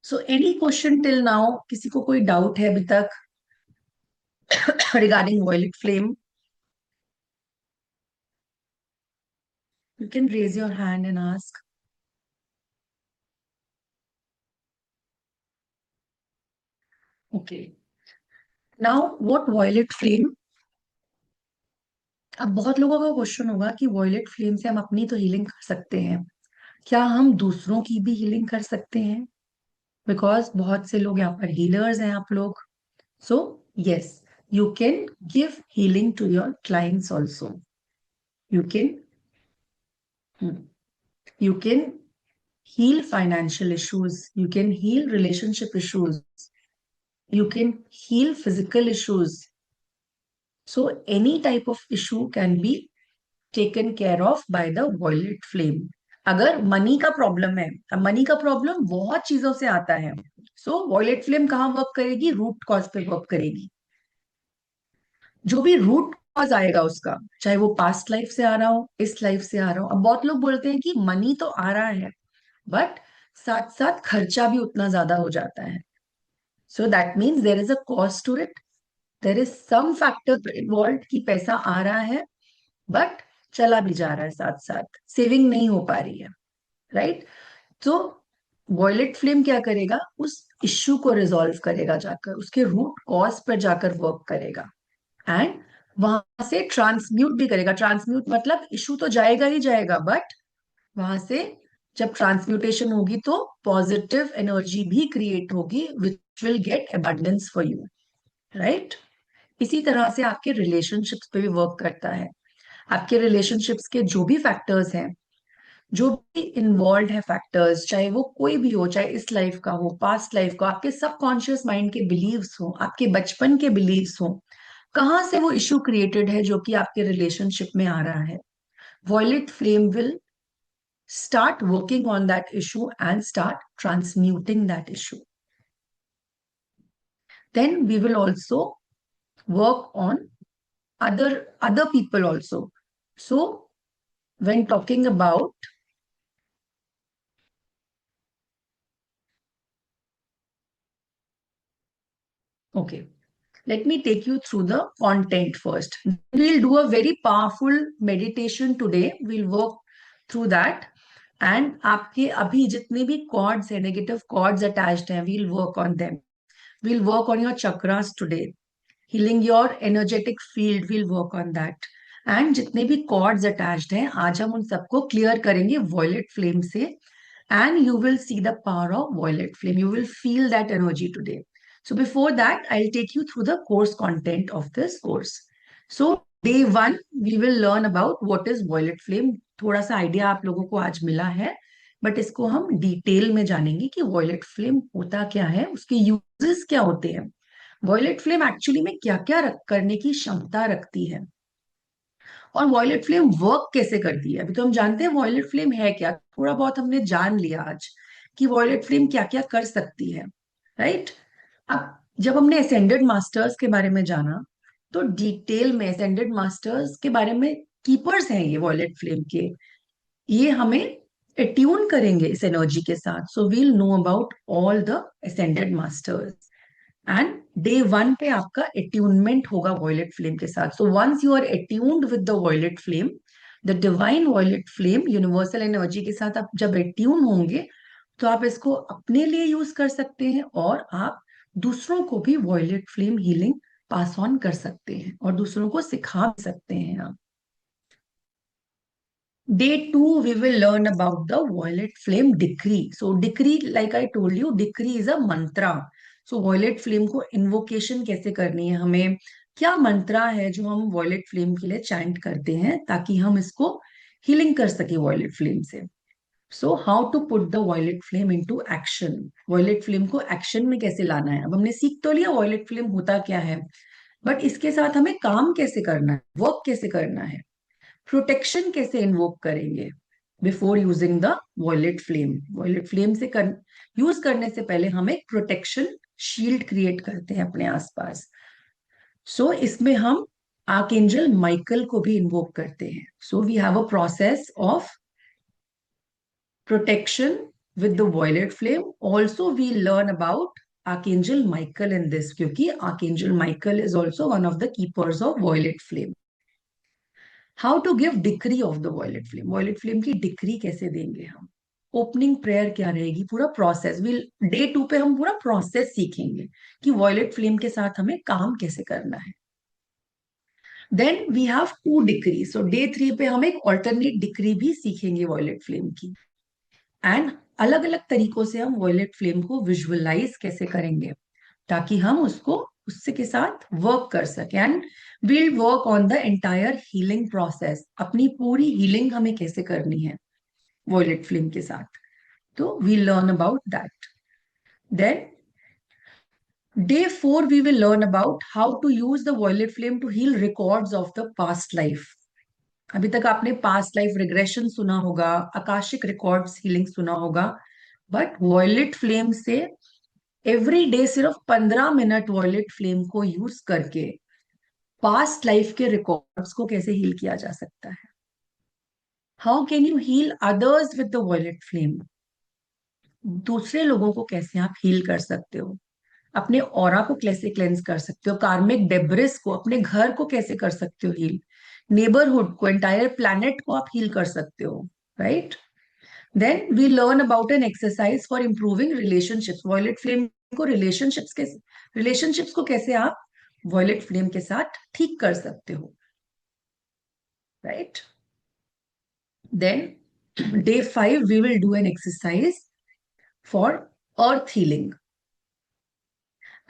so any question till now? किसी को कोई डाउट है अभी तक regarding violet flame? You can raise your hand and ask. Okay. Now, what violet flame? अब बहुत लोगों का क्वेश्चन होगा कि वॉयलेट फ्लेम से हम अपनी तो हीलिंग कर सकते हैं, क्या हम दूसरों की भी हीलिंग कर सकते हैं? बिकॉज बहुत से लोग यहाँ पर हीलर्स हैं आप लोग. So yes, you can give healing to your clients also. You can, you can heal financial issues. You can heal relationship issues. You can heal physical issues. So any type of issue can be taken care of by the violet flame. अगर money का problem है, अब money का problem बहुत चीजों से आता है, सो वॉयलेट फ्लेम कहाँ वर्क करेगी? रूट कॉज पे वर्क करेगी. जो भी रूट कॉज आएगा उसका, चाहे वो पास्ट लाइफ से आ रहा हो, इस लाइफ से आ रहा हो. अब बहुत लोग बोलते हैं कि मनी तो आ रहा है, बट साथ साथ खर्चा भी उतना ज्यादा हो जाता है. So that means there is a cost to it. There is some factor involve कि पैसा आ रहा है बट चला भी जा रहा है, साथ साथ सेविंग नहीं हो पा रही है. राइट? तो वॉयलेट फ्लेम क्या करेगा? उस इश्यू को रिजॉल्व करेगा, जाकर उसके रूट कॉज पर जाकर वर्क करेगा एंड वहां से ट्रांसम्यूट भी करेगा. ट्रांसम्यूट मतलब इशू तो जाएगा ही जाएगा, बट वहां से जब ट्रांसम्यूटेशन होगी तो पॉजिटिव एनर्जी भी क्रिएट होगी which will get abundance for you. Right? इसी तरह से आपके रिलेशनशिप्स पे भी वर्क करता है. आपके रिलेशनशिप्स के जो भी फैक्टर्स हैं, जो भी इन्वॉल्व है फैक्टर्स, चाहे वो कोई भी हो, चाहे इस लाइफ का हो, पास्ट लाइफ का, आपके सबकॉन्शियस माइंड के बिलीव्स हो, आपके बचपन के बिलीव्स हो, कहाँ से वो इश्यू क्रिएटेड है जो कि आपके रिलेशनशिप में आ रहा है, violet flame will start working on that issue and start transmuting that issue. Then we will also work on other people also. So when talking about, okay, let me take you through the content first. We'll do a very powerful meditation today. We'll work through that. And आपके अभी जितने भी chords है, negative chords attached हैं, we'll work on them. We'll work on your chakras today. Healing your energetic field, we'll work on that. And जितने भी chords attached हैं, आज हम उन सबको क्लियर करेंगे वॉयलेट फ्लेम से. And you will see the power of violet flame. You will feel that energy today. So before that, I'll take you through the course content of this course. So day one, we will learn about what is violet flame. थोड़ा सा idea आप लोगों को आज मिला है, but इसको हम डिटेल में जानेंगे कि वॉयलेट फ्लेम होता क्या है, उसके यूजेस क्या होते हैं, वॉयलेट फ्लेम एक्चुअली में क्या क्या करने की क्षमता रखती है, और वॉयलेट फ्लेम वर्क कैसे करती है. अभी तो हम जानते हैं वॉयलेट फ्लेम है क्या, थोड़ा बहुत हमने जान लिया आज कि वॉयलेट फ्लेम क्या क्या कर सकती है, राइट. अब जब हमने असेंडेड मास्टर्स के बारे में जाना, तो डिटेल में असेंडेड मास्टर्स के बारे में, कीपर्स हैं ये वॉयलेट फ्लेम के, ये हमें अट्यून करेंगे इस एनर्जी के साथ. So we'll know about all the ascended masters. And day one पे आपका अट्यूनमेंट होगा वॉयलेट फ्लेम के साथ. So once you are attuned with the violet flame, the divine violet flame, universal energy के साथ आप जब अट्यून होंगे, तो आप इसको अपने लिए यूज कर सकते हैं, और आप दूसरों को भी violet flame healing pass on कर सकते हैं, और दूसरों को सिखा भी सकते हैं आप. Day two, we will learn about the violet flame decree. So decree, like I told you, decree is a mantra. So violet flame को invocation कैसे करनी है, हमें क्या मंत्रा है जो हम violet flame के लिए chant करते हैं, ताकि हम इसको healing कर सके violet flame से. So how to put the violet flame into action. Violet flame को action में कैसे लाना है. अब हमने सीख तो लिया violet flame होता क्या है, बट इसके साथ हमें काम कैसे करना है, वर्क कैसे करना है, प्रोटेक्शन कैसे इन्वोक करेंगे before using the violet flame. Violet flame से यूज करने से पहले हम एक प्रोटेक्शन शील्ड क्रिएट करते हैं अपने आसपास. सो इसमें हम आर्कएंजल माइकल को भी इन्वोक करते हैं. So we have a process of protection with the violet flame. Also we learn about archangel Michael in this, क्योंकि archangel Michael is also one of the keepers of violet flame. How to give decree of the violet flame. Violet flame की decree कैसे देंगे हम, opening prayer क्या रहेगी, पूरा process. Will day to पे हम पूरा प्रोसेस सीखेंगे कि वॉयलेट फ्लेम के साथ हमें काम कैसे करना है. Then we have to decree. So day three पे हम एक ऑल्टरनेट डिक्री भी सीखेंगे वॉयलेट फ्लेम की. एंड अलग अलग तरीकों से हम वॉयलेट फ्लेम को विजुअलाइज कैसे करेंगे, ताकि हम उसको उससे के साथ वर्क कर सकें. And will work on the entire healing process. अपनी पूरी हीलिंग हमें कैसे करनी है वॉयलेट फ्लेम के साथ, तो we learn about that. Then day four we will learn about how to use the violet flame to heal records of the past life. अभी तक आपने पास्ट लाइफ रिग्रेशन सुना होगा, आकाशिक रिकॉर्ड्स हीलिंग सुना होगा, बट वॉयलेट फ्लेम से every day सिर्फ 15 minute violet flame को यूज करके पास्ट लाइफ के रिकॉर्ड्स को कैसे हील किया जा सकता है. How can you heal others with the violet flame. दूसरे लोगों को कैसे आप हील कर सकते हो, अपने ऑरा को कैसे क्लेंस कर सकते हो, कार्मिक डेब्रिस को, अपने घर को कैसे कर सकते हो हील, नेबरहुड को, एंटायर प्लैनेट को आप हील कर सकते हो, right. Then we learn about an exercise for improving relationships. Violet flame को रिलेशनशिप्स को कैसे आप वॉयलेट फ्लेम के साथ ठीक कर सकते हो, right. Then day five we will do an exercise for earth healing.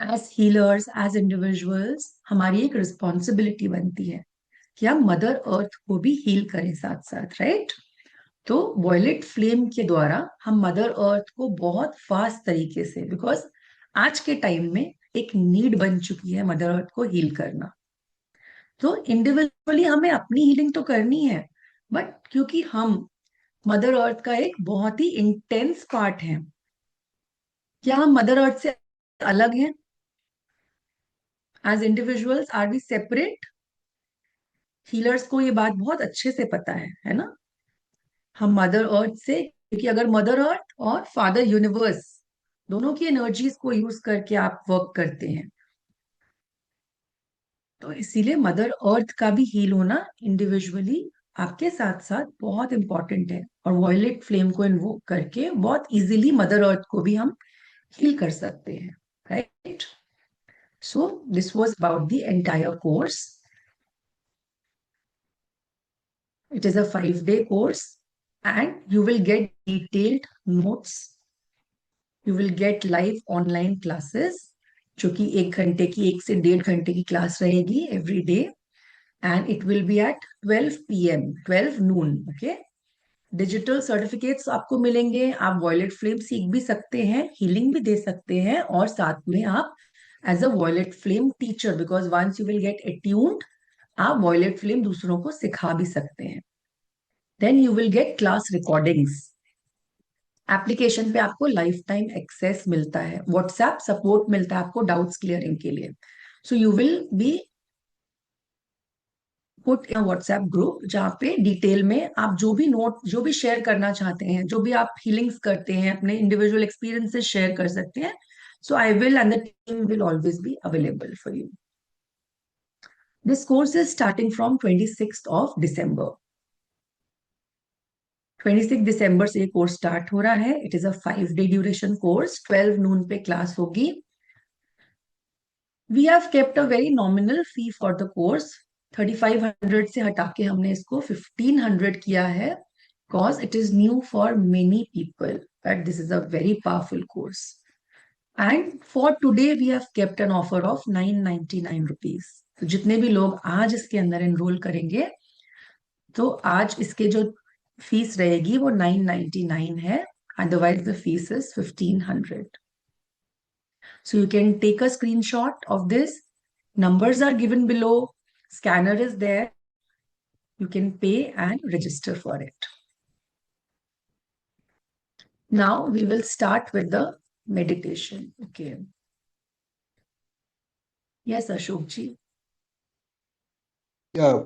As healers, as individuals, हमारी एक रिस्पॉन्सिबिलिटी बनती है कि हम मदर अर्थ को भी हील करें साथ साथ, राइट? तो वॉयलेट फ्लेम के द्वारा हम मदर अर्थ को बहुत फास्ट तरीके से, बिकॉज आज के टाइम में एक नीड बन चुकी है मदर अर्थ को हील करना। तो इंडिविजुअली हमें अपनी हीलिंग तो करनी है, बट क्योंकि हम मदर अर्थ का एक बहुत ही इंटेंस पार्ट है, क्या हम मदर अर्थ से अलग हैं? As individuals are we separate? Healers को ये बात बहुत अच्छे से पता है ना? हम मदर अर्थ से, क्योंकि अगर मदर अर्थ और फादर यूनिवर्स दोनों की एनर्जीज को यूज करके आप वर्क करते हैं, तो इसीलिए मदर अर्थ का भी हील होना इंडिविजुअली आपके साथ साथ बहुत इंपॉर्टेंट है। और वॉयलेट फ्लेम को इन्वोक करके बहुत इजीली मदर अर्थ को भी हम हील कर सकते हैं, right? So this was about the entire course. It is a 5-day course and you will get detailed notes. You will get live online classes जो कि 1 घंटे की, 1 से 1.5 घंटे की क्लास रहेगी every day. And it will be at 12 PM, 12 noon. Okay. Digital certificates आपको मिलेंगे. आप वॉयलेट फ्लेम सीख भी सकते हैं, हीलिंग भी दे सकते हैं, और साथ में आप as a violet flame teacher, because once you will get attuned, आप वॉयलेट फ्लेम दूसरों को सिखा भी सकते हैं. Then you will get class recordings. Application पे आपको लाइफ टाइम एक्सेस मिलता है, व्हाट्सएप सपोर्ट मिलता है आपको डाउट्स क्लियरिंग के लिए. So you will be put in WhatsApp group जहाँ पे डिटेल में आप जो भी नोट, जो भी शेयर करना चाहते हैं, जो भी आप हीलिंग्स करते हैं, अपने इंडिविजुअल एक्सपीरियंसेस शेयर कर सकते हैं. So I will and the team will always be available for you. This course is starting from 26th of December. 26 दिसंबर से ये कोर्स स्टार्ट हो रहा है. It is a 5-day duration course. 12 noon पे क्लास होगी. We have kept a very nominal fee for the course. 3500 से हटा के हमने इसको 1500 किया है, because it is new for many people, but this is a very powerful course. And for today we have kept an offer of 999 rupees. तो जितने भी लोग आज इसके अंदर एनरोल करेंगे, तो आज इसके जो फीस रहेगी वो 999 है. Otherwise the fees is 1500. So you can take a screenshot of this. Numbers are given below. Scanner is there. You can pay and register for it. Now we will start with the meditation. Okay. Yes, Ashok ji. Yeah,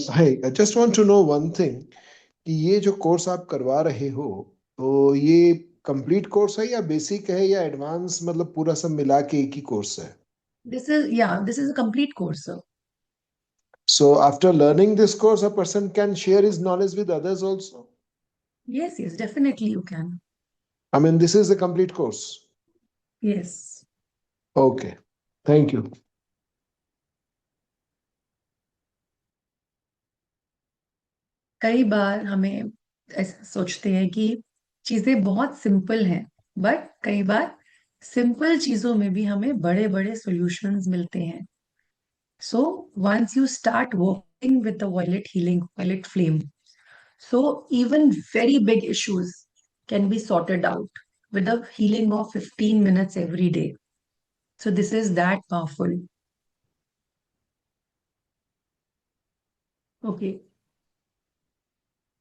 hi. I just want to know one thing कि ये जो course आप करवा रहे हो, तो ये complete course है या बेसिक है या एडवांस, मतलब पूरा सब मिला के एक ही कोर्स है? This is a complete course, sir. So after learning this course, a person can share his knowledge with others also. Yes, definitely you can. I mean, this is a complete course. Yes. Okay. Thank you. कई बार हमें ऐसा सोचते हैं कि चीजें बहुत simple हैं, but कई बार सिंपल चीजों में भी हमें बड़े बड़े सॉल्यूशंस मिलते हैं. So once you start working with the violet healing, violet flame, so even very big issues can be sorted out with a healing of 15 minutes every day. So this is that powerful. Okay.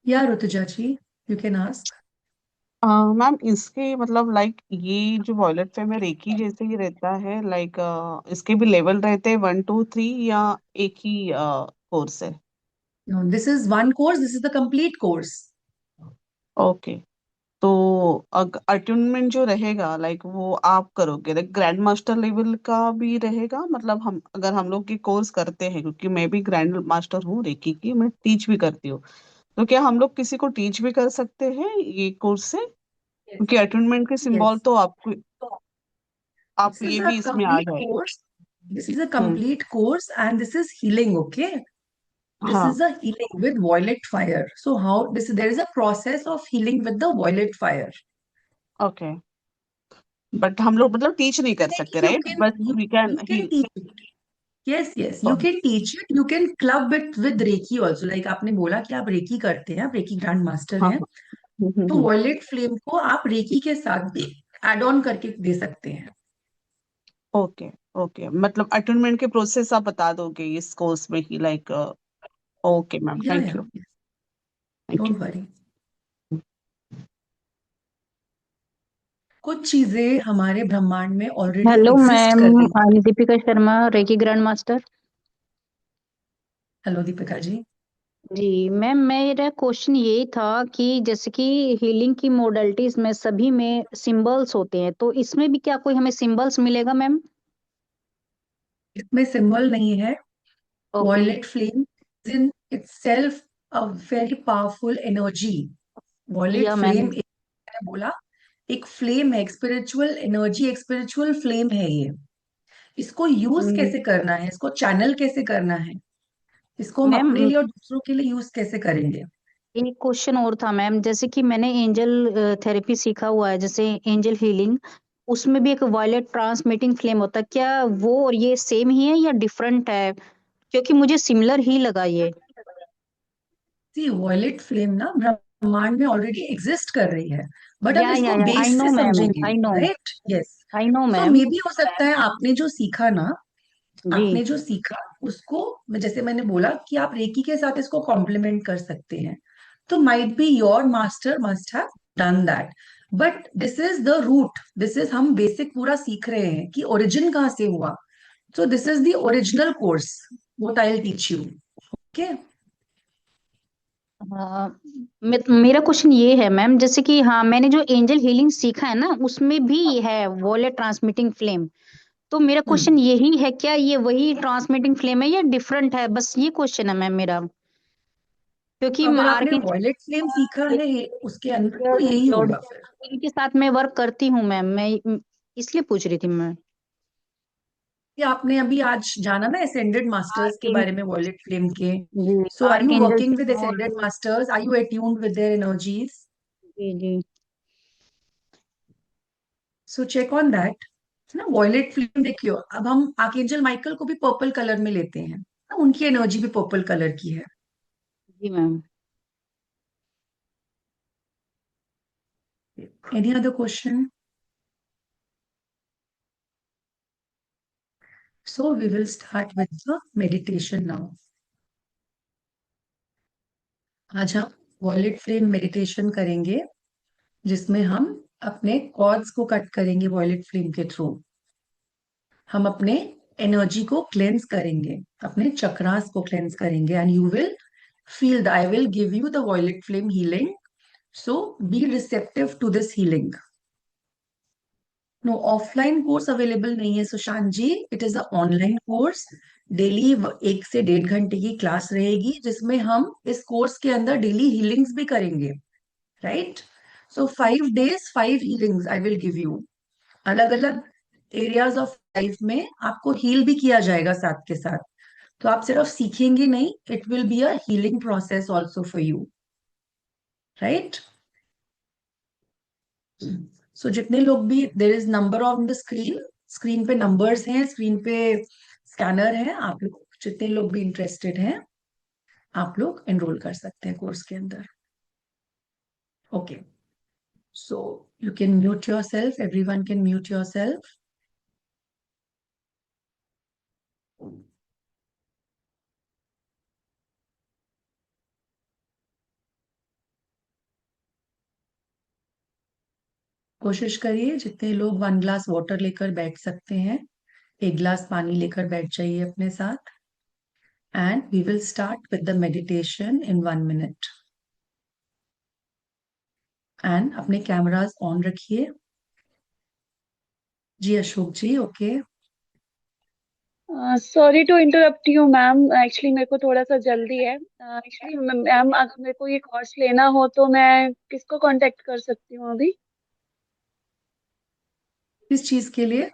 Yeah, Rutuja ji, you can ask. Ma'am इसके मतलब like ये जो violet flame है recce जैसे ही रहता है, like इसके भी लेवल रहते हैं 1 2 3 या एक ही कोर्स है? No, this is one course. This is the complete course. Okay. तो अट्यूनमेंट जो रहेगा लाइक वो आप करोगे, लाइक ग्रैंड मास्टर लेवल का भी रहेगा? मतलब हम अगर हम लोग ये कोर्स करते हैं, क्योंकि मैं भी ग्रैंड मास्टर हूँ रेकी की, मैं टीच भी करती हूँ, तो क्या हम लोग किसी को टीच भी कर सकते हैं ये कोर्स से? Yes. क्योंकि अट्यूनमेंट के सिंबल Yes. तो आपको आप This is ये a भी इसमें आ complete जाए. course. This is a hmm. complete course, and this is healing. Okay. This हाँ. is a healing with violet fire. So how this, there is a process of healing with the violet fire. Okay. But हम लोग मतलब teach नहीं कर सकते, You right? can but you, we can you can heal. teach it. Yes yes, you can teach it, you can club it with reiki also. Like आपने बोला कि आप रेकी करते हैं, आप रेकी ग्रैंड मास्टर हाँ हैं, हाँ। तो वॉयलेट फ्लेम को आप रेकी के साथ भी एड ऑन करके दे सकते हैं। ओके ओके, मतलब अटूनमेंट के प्रोसेस आप बता दोगे इस कोर्स में ही, लाइक ओके मैम, या thank you. Thank don't worry. कुछ चीजें हमारे ब्रह्मांड में ऑलरेडी हेलो एग्जिस्ट मैम, कर रही आई हैं। Am Deepika Sharma, reiki grand master. Hello Deepika ji. जी मैम, मेरा क्वेश्चन यही था कि जैसे कि हीलिंग की मोडलिटीज में सभी में सिंबल्स होते हैं, तो इसमें भी क्या कोई हमें सिंबल्स मिलेगा मैम? इसमें सिंबल नहीं है। Okay. Violet flame is in itself a very powerful energy. Violet या फ्लेम, मैम। मैंने बोला, एक फ्लेम है, एक स्पिरिचुअल एनर्जी, एक स्पिरिचुअल फ्लेम है ये। इसको यूज कैसे करना है, इसको चैनल कैसे करना है, इसको हम मैम, अपने लिए और दूसरों के लिए यूज कैसे करेंगे। एक क्वेश्चन और था मैम, जैसे कि मैंने एंजल थेरेपी सीखा हुआ है, जैसे एंजल हीलिंग, उसमें भी एक वायलेट ट्रांसमिटिंग फ्लेम होता है, क्या वो और ये सेम ही है या डिफरेंट है? क्योंकि मुझे सिमिलर ही लगा ये। सी वॉयलेट फ्लेम ना ब्रह्मांड में ऑलरेडी एग्जिस्ट कर रही है, बट हम इसको या आई बेस से नो मैम, समझेंगे। I know. Right, yes. I know so ma'am. May be हो सकता है आपने जो सीखा ना, जी। आपने जो सीखा उसको, जैसे मैंने बोला कि आप रेकी के साथ इसको कॉम्प्लीमेंट कर सकते हैं, तो might be your master must have done that. But this is the root, this is, हम बेसिक पूरा सीख रहे हैं कि ओरिजिन कहाँ से हुआ। So this is the original course what I will teach you. Okay. हाँ, मेरा क्वेश्चन ये है मैम, जैसे कि हाँ, मैंने जो एंजल हीलिंग सीखा है ना, उसमें भी है वॉलेट ट्रांसमिटिंग फ्लेम। तो मेरा क्वेश्चन हम्म। यही है, क्या ये वही ट्रांसमिटिंग फ्लेम है या डिफरेंट है? बस ये क्वेश्चन है मैम मेरा, क्योंकि अगर आपने आर्किन वॉयलेट फ्लेम सीखा है उसके अंदर, तो यही लॉर्ड होगा फिर। के साथ मैं वर्क करती हूँ मैम, मैं इसलिए पूछ रही थी मैं। कि आपने अभी आज जाना ना एसेंडेड मास्टर्स के आर्किन बारे में, वॉयलेट फ्लेम के। जी। So are you archangel working with ascended masters, are you attuned with their energies? जी जी। सो चेक ऑन दैट ना। वॉयलेट फ्लेम देखियो, अब हम आर्कएंजल माइकल को भी पर्पल कलर में लेते हैं ना, उनकी एनर्जी भी पर्पल कलर की है। जी ma'am. Any other question? So we will start with the meditation now. आज हम वॉयलेट फ्लेम मेडिटेशन करेंगे, जिसमें हम अपने कॉर्ड्स को कट करेंगे वॉयलेट फ्लेम के थ्रू। हम अपने एनर्जी को क्लेंस करेंगे, अपने चक्रास को क्लेंस करेंगे, and you will feel the, I will give you the violet flame healing. So be receptive to this healing. No offline course available नहीं है Sushant ji, it is a online course. Daily 1 से 1.5 घंटे की class रहेगी, जिसमें हम इस कोर्स के अंदर डेली हीलिंग्स भी करेंगे। Right. So 5 days 5 healings I will give you. अलग अलग एरियाज ऑफ लाइफ में आपको हील भी किया जाएगा साथ के साथ। तो आप सिर्फ सीखेंगे नहीं, it will be a healing process also for you. Right. So जितने लोग भी, there is number on the screen, screen पे नंबर्स हैं, स्क्रीन पे स्कैनर है, आप लोग जितने लोग भी इंटरेस्टेड हैं, आप लोग एनरोल कर सकते हैं कोर्स के अंदर। Okay. So you can mute your self, every one can mute your self. कोशिश करिए जितने लोग 1 ग्लास वाटर लेकर बैठ सकते हैं, 1 ग्लास पानी लेकर बैठ जाइए अपने साथ। And we will start with the meditation in 1 minute। And अपने कैमरास ऑन रखिए। जी Ashok ji, okay. Sorry to interrupt you ma'am, actually मेरे को थोड़ा सा जल्दी है। एक्चुअली मैम, अगर मेरे को ये कोर्स लेना हो तो मैं किसको कांटेक्ट कर सकती हूँ अभी? किस चीज के लिए?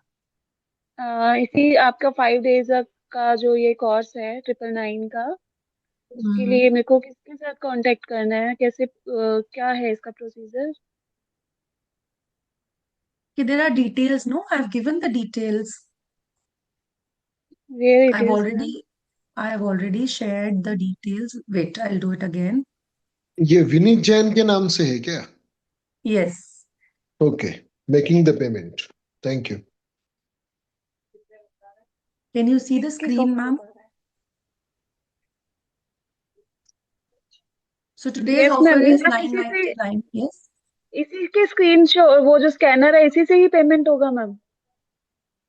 इसी आपका 5 days का जो ये कोर्स है 999 का, उसके हम्म। लिए मेरे को किसके साथ कांटेक्ट करना है, कैसे क्या है इसका प्रोसीजर? कि there are details, no I have given the details. Where it I've is, already ma'am? I have already shared the details. Wait, I'll do it again. ये विनीत जैन के नाम से है क्या? Yes. Okay, making the payment, thank you. Can you see the screen, ma'am? So today's yes ma'am, offer is ma'am इसी से 999. Yes. इसी के स्क्रीन शॉट, वो जो स्कैनर है इसी से ही पेमेंट होगा मैम?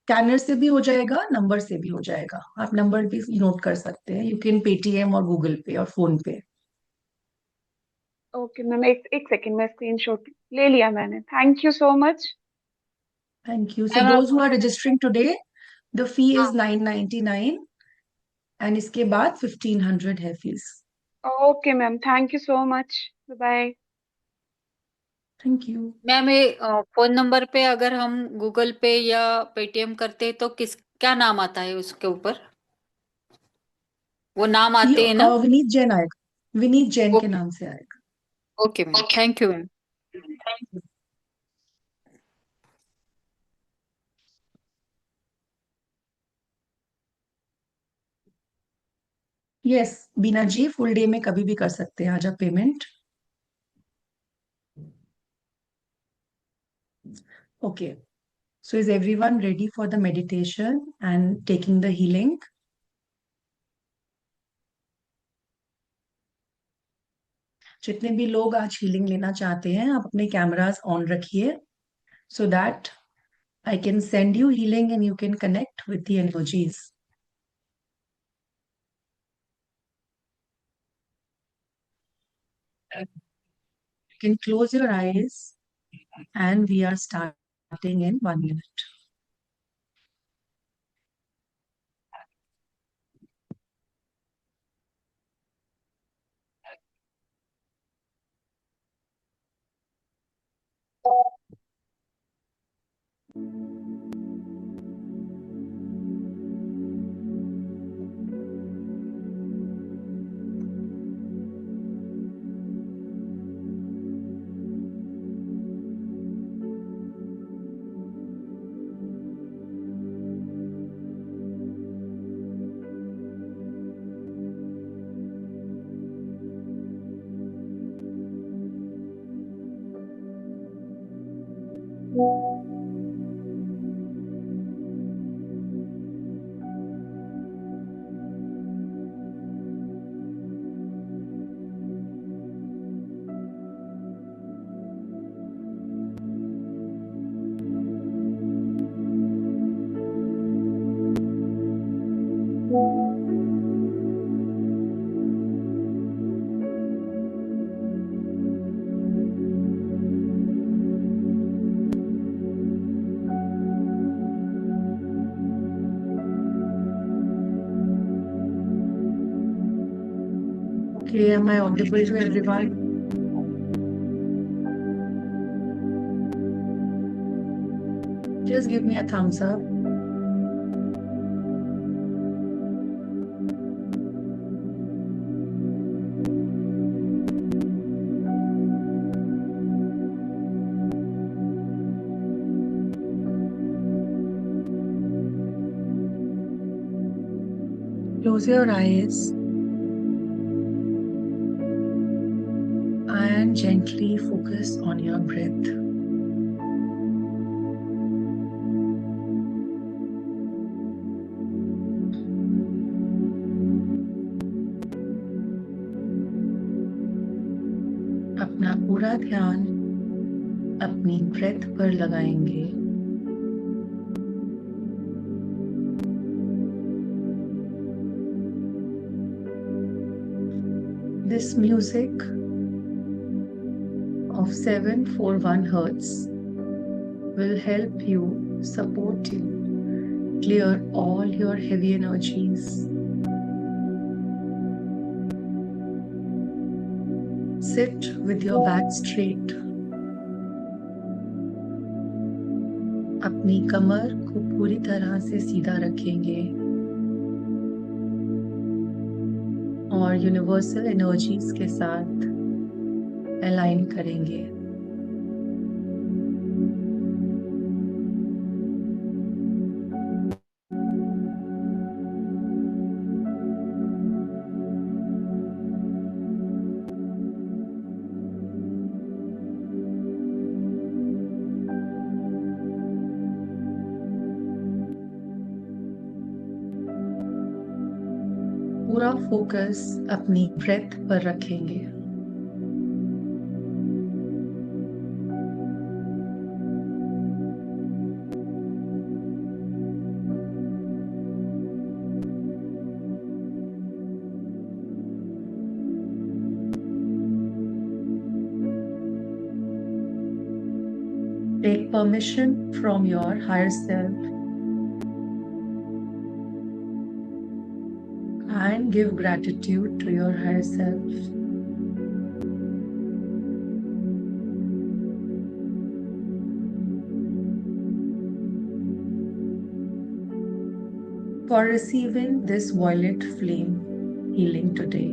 स्कैनर से भी हो जाएगा, नंबर से भी हो जाएगा। आप नंबर भी नोट कर सकते हैं। यू कैन पेटीएम और गूगल पे और फोन पे। ओके मैम, एक एक सेकंड, मैं स्क्रीन शॉट ले लिया मैंने। Thank you so much. Thank you. So ma'am those आप who are registering today, the fee is 999 and इसके बाद 1500 है fees. Okay ma'am, thank you so much. Bye. Thank you. Ma'am ये phone number पे अगर हम गूगल पे या पेटीएम करते हैं तो किस क्या नाम आता है उसके ऊपर? वो नाम आते हैं ना? विनीत जैन आएगा, विनीत जैन के ओके। नाम से आएगा। Okay ma'am, thank you ma'am. Yes Bina ji, full day में कभी भी कर सकते हैं आज आप payment. Okay, so is everyone ready for the meditation and taking the healing? जितने भी लोग आज हीलिंग लेना चाहते हैं, आप अपने कैमरास ऑन रखिए so that I can send you healing and you can connect with the energies. You can close your eyes and we are starting in 1 minute. Okay, am I audible to everyone? Just give me a thumbs up. Close your eyes and gently focus on your breath. अपना पूरा ध्यान अपनी breath पर लगाएंगे। This music of 741 Hertz will help you, support you, clear all your heavy energies. Sit with your back straight. अपनी कमर को पूरी तरह से सीधा रखेंगे और यूनिवर्सल एनर्जीज के साथ अलाइन करेंगे। पूरा फोकस अपनी ब्रेथ पर रखेंगे। Take permission from your higher self and give gratitude to your higher self. For receiving this violet flame healing today.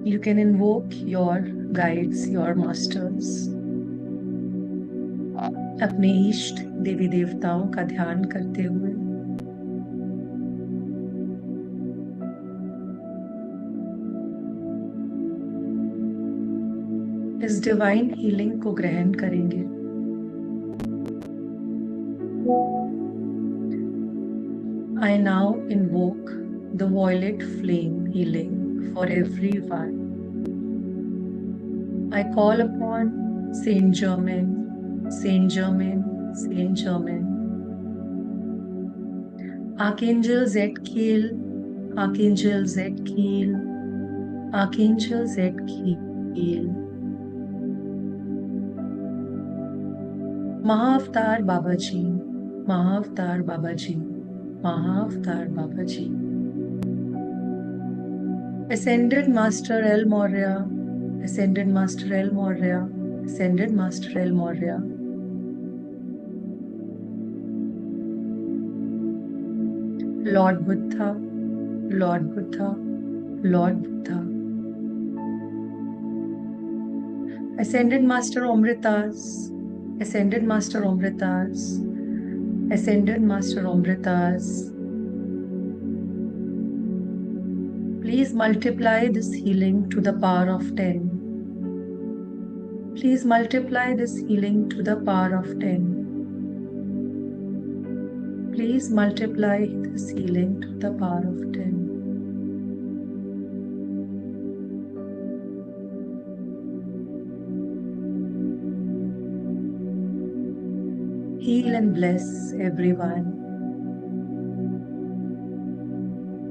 You can invoke your guides, your masters. अपने इष्ट देवी देवताओं का ध्यान करते हुए इस डिवाइन हीलिंग को ग्रहण करेंगे। I now invoke the violet flame healing for everyone. I call upon Saint Germain, Saint Germain, Saint Germain. Archangel Zadkiel, Archangel Zadkiel, Archangel Zadkiel. महाअवतार Baba ji, महाअवतार Baba ji, महाअवतार Baba ji. Ascended Master El Moria, Ascended Master El Moria, Ascended Master El Moria. Lord Buddha, Lord Buddha, Lord Buddha. Ascended Master Amritas, Ascended Master Amritas, Ascended Master Amritas. Please multiply this healing to the power of 10. Please multiply this healing to the power of 10. Please multiply this healing to the power of 10. Heal and bless everyone.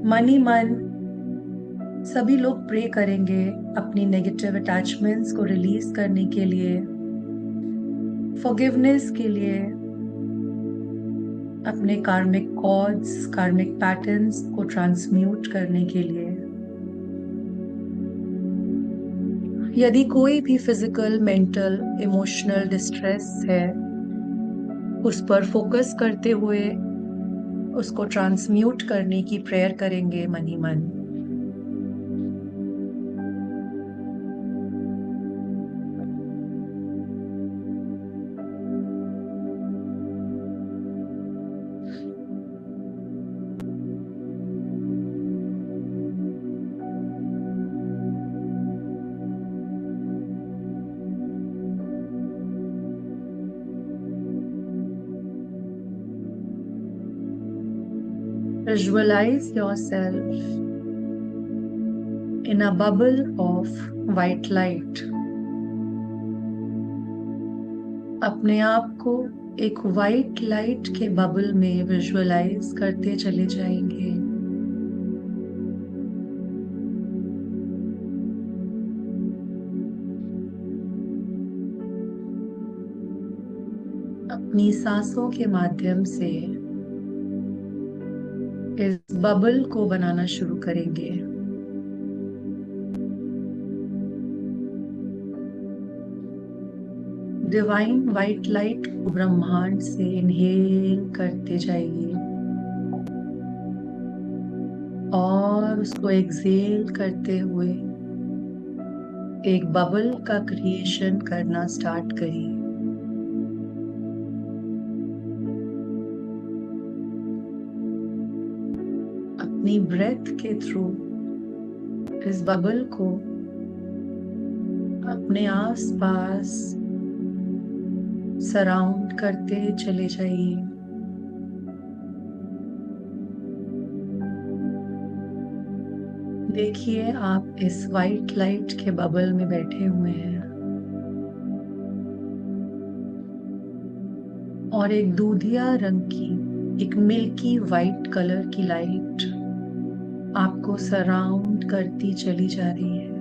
Money मन सभी लोग pray करेंगे अपनी negative attachments को release करने के लिए, forgiveness के लिए, अपने कार्मिक कॉर्ड्स, कार्मिक पैटर्न्स को ट्रांसम्यूट करने के लिए। यदि कोई भी फिजिकल, मेंटल, इमोशनल डिस्ट्रेस है, उस पर फोकस करते हुए उसको ट्रांसम्यूट करने की प्रेयर करेंगे मनी मन। Visualize yourself in a bubble of white light. अपने आप को एक white light के बबल में विजुअलाइज करते चले जाएंगे। अपनी सांसों के माध्यम से इस बबल को बनाना शुरू करेंगे। डिवाइन वाइट लाइट को ब्रह्मांड से इनहेल करते जाइए और उसको एक्सेल करते हुए एक बबल का क्रिएशन करना स्टार्ट करिए। अपनी ब्रेथ के थ्रू इस बबल को अपने आसपास सराउंड करते चले जाइए। देखिए आप इस वाइट लाइट के बबल में बैठे हुए हैं और एक दूधिया रंग की, एक मिल्की वाइट कलर की लाइट आपको सराउंड करती चली जा रही है।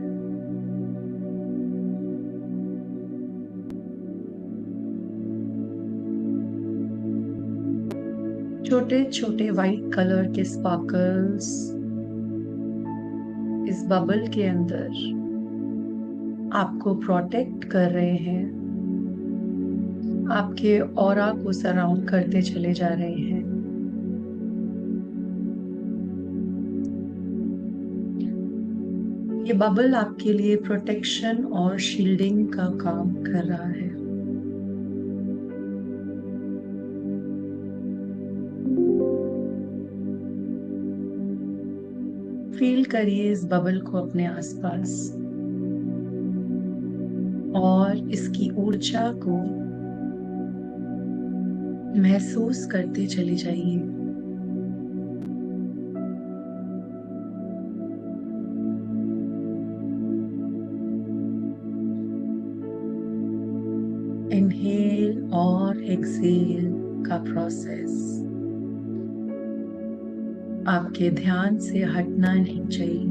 छोटे छोटे वाइट कलर के स्पार्कल्स इस बबल के अंदर आपको प्रोटेक्ट कर रहे हैं, आपके ऑरा को सराउंड करते चले जा रहे हैं। ये बबल आपके लिए प्रोटेक्शन और शील्डिंग का काम कर रहा है। फील करिए इस बबल को अपने आसपास और इसकी ऊर्जा को महसूस करते चले जाइए। इनहेल और एक्सेल का प्रोसेस आपके ध्यान से हटना नहीं चाहिए।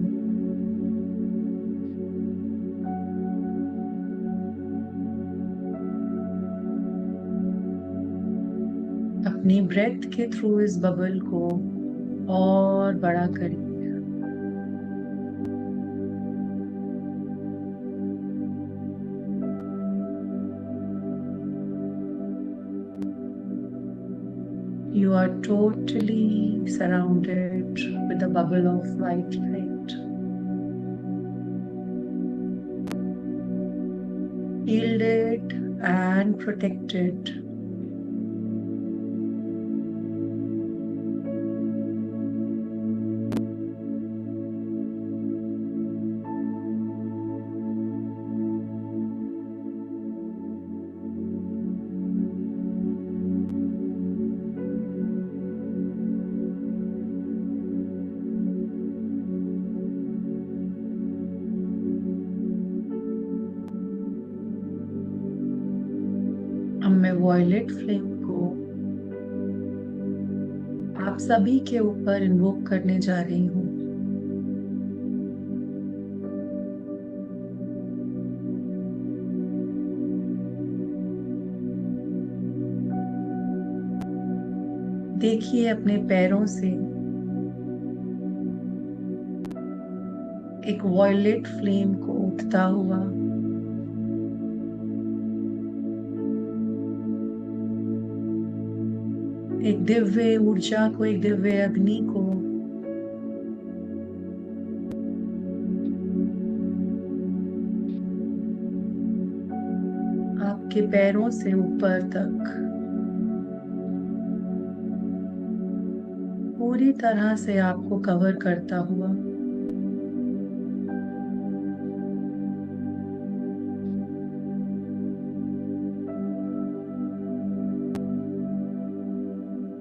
अपनी ब्रेथ के थ्रू इस बबल को और बड़ा करिए। You are totally surrounded with a bubble of white light. Shielded and protected. अब मैं वॉयलेट फ्लेम को आप सभी के ऊपर इन्वोक करने जा रही हूँ। देखिए अपने पैरों से एक वॉयलेट फ्लेम को उठता हुआ एक दिव्य ऊर्जा को, एक दिव्य अग्नि को आपके पैरों से ऊपर तक पूरी तरह से आपको कवर करता हुआ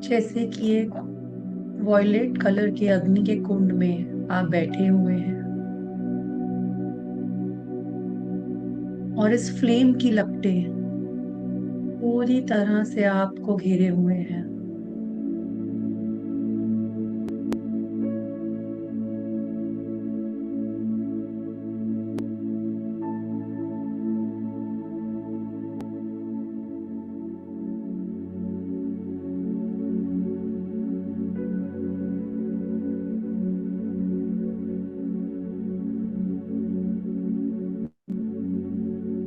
जैसे कि एक वॉयलेट कलर के अग्नि के कुंड में आप बैठे हुए हैं और इस फ्लेम की लपटें पूरी तरह से आपको घेरे हुए हैं।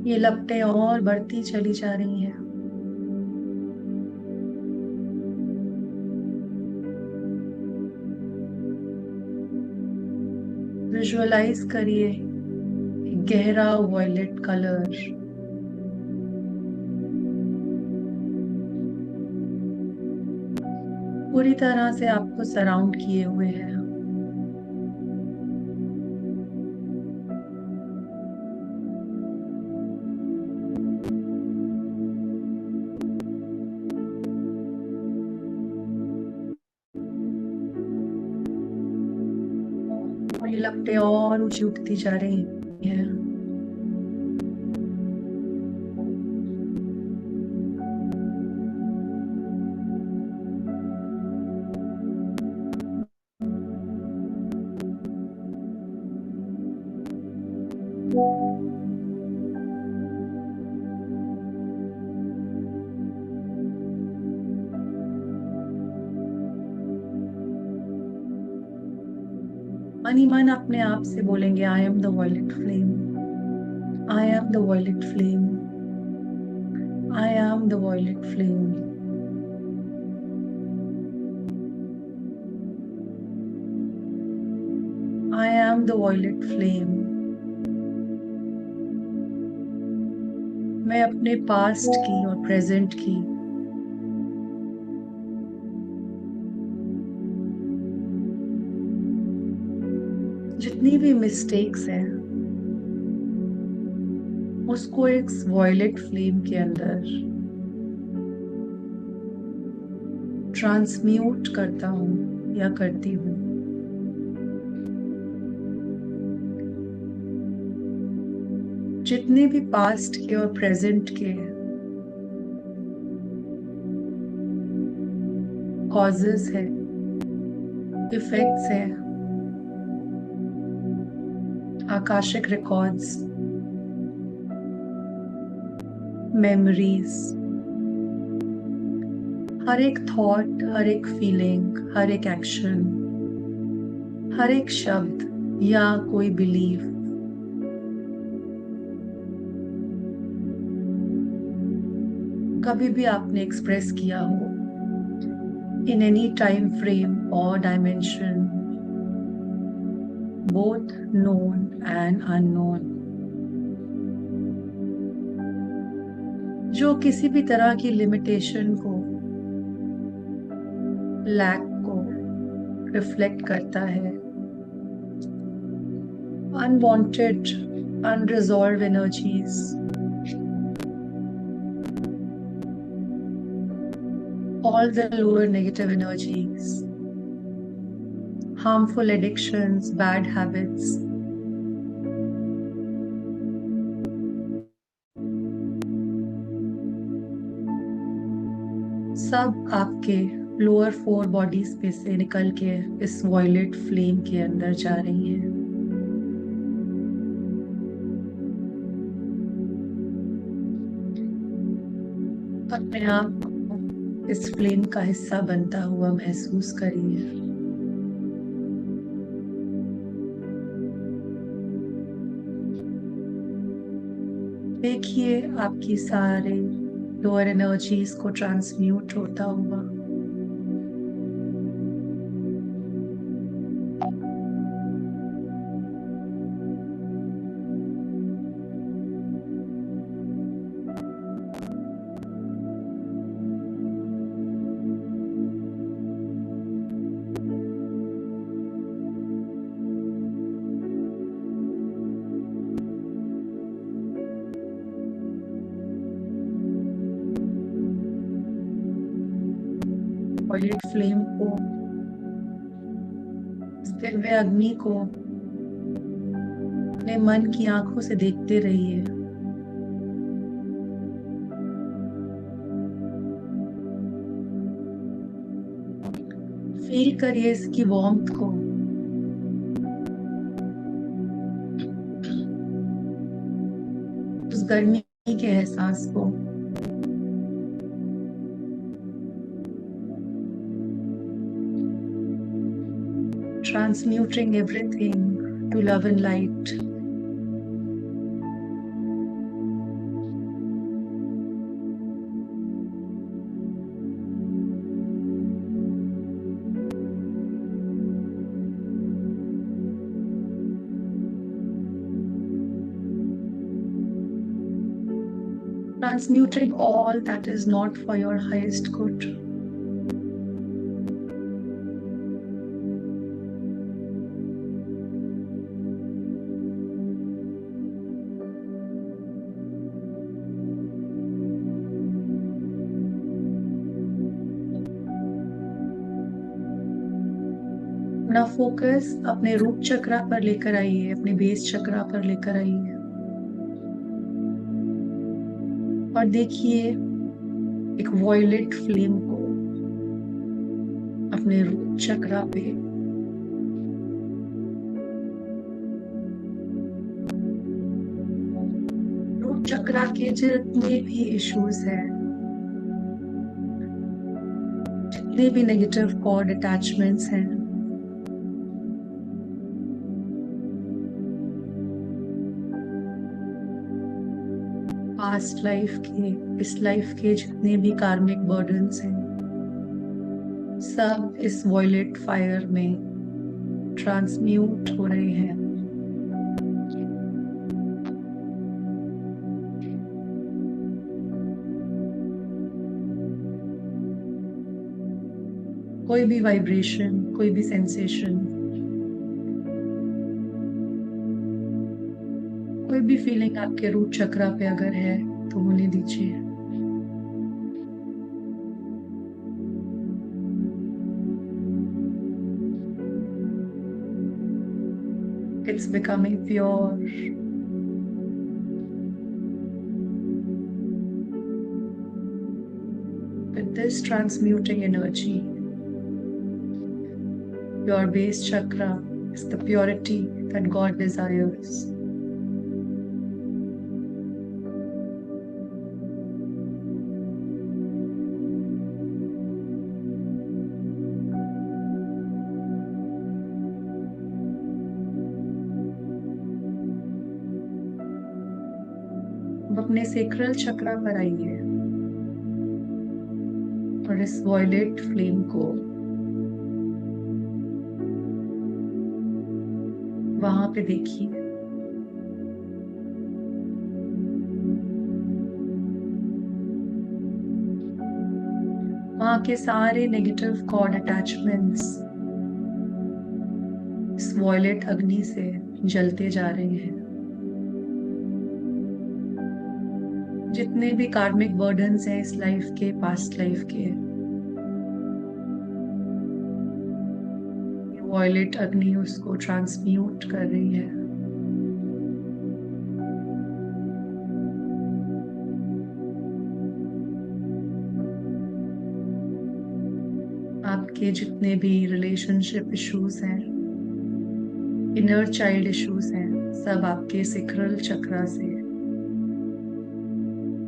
ये लपटें और बढ़ती चली जा रही हैं। विजुअलाइज करिए एक गहरा वॉयलेट कलर पूरी तरह से आपको सराउंड किए हुए हैं। ये लपटें और ऊंची उठती जा रही हैं। मन ही मन अपने आप से बोलेंगे, I am the violet flame, I am the violet flame, I am the violet flame. I am the violet flame. मैं अपने पास्ट की और प्रेजेंट की जितनी भी मिस्टेक्स हैं उसको एक वॉयलेट फ्लेम के अंदर ट्रांसम्यूट करता हूँ या करती हूँ। जितने भी पास्ट के और प्रेजेंट के कॉजेस हैं, इफेक्ट्स हैं, आकाशिक रिकॉर्ड्स, मेमोरीज, हर एक थॉट, हर एक फीलिंग, हर एक एक्शन, हर एक शब्द या कोई बिलीफ कभी भी आपने एक्सप्रेस किया हो in any time frame or dimension, both known and unknown, जो किसी भी तरह की लिमिटेशन को, लैक को रिफ्लेक्ट करता है, unwanted, unresolved energies, all the lower negative energies, harmful addictions, bad habits, सब आपके लोअर 4 बॉडीज पे से निकल के इस वॉयलेट फ्लेम के अंदर जा रही है। अपने आप को इस फ्लेम का हिस्सा बनता हुआ महसूस करिए। देखिए आपकी सारे लोअर एनर्जीज को ट्रांसम्यूट होता हुआ। वॉयलेट फ्लेम को, दिव्य अग्नि को अपने मन की आंखों से देखते रहिए। फील करिए इसकी वार्मथ को, उस गर्मी के एहसास को। Transmuting everything to love and light. Transmuting all that is not for your highest good. अपना फोकस अपने रूट चक्रा पर लेकर आइए, अपने बेस चक्रा पर लेकर आइए और देखिए एक वॉयलेट फ्लेम को अपने रूट चक्रा पे रूट चक्रा के जितने भी इश्यूज हैं, जितने भी नेगेटिव कॉर्ड अटैचमेंट्स हैं, पास्ट लाइफ के, इस लाइफ के जितने भी कार्मिक बर्डन्स हैं, सब इस वॉयलेट फायर में ट्रांसम्यूट हो रहे हैं। कोई भी वाइब्रेशन, कोई भी सेंसेशन, कोई भी फीलिंग आपके रूट चक्रा पे अगर है तो होने दीजिए। It's becoming pure. With this transmuting energy, your base chakra is the purity that God desires. अब अपने सेक्रल चक्रा पर आइए और इस वॉयलेट फ्लेम को वहां पे देखिए। वहां के सारे नेगेटिव कॉर्ड अटैचमेंट्स इस वॉयलेट अग्नि से जलते जा रहे हैं। जितने भी कार्मिक बर्डन्स हैं इस लाइफ के, पास्ट लाइफ के, वॉयलेट अग्नि उसको ट्रांसम्यूट कर रही है। आपके जितने भी रिलेशनशिप इश्यूज हैं, इनर चाइल्ड इश्यूज हैं, सब आपके सेक्रल चक्रा से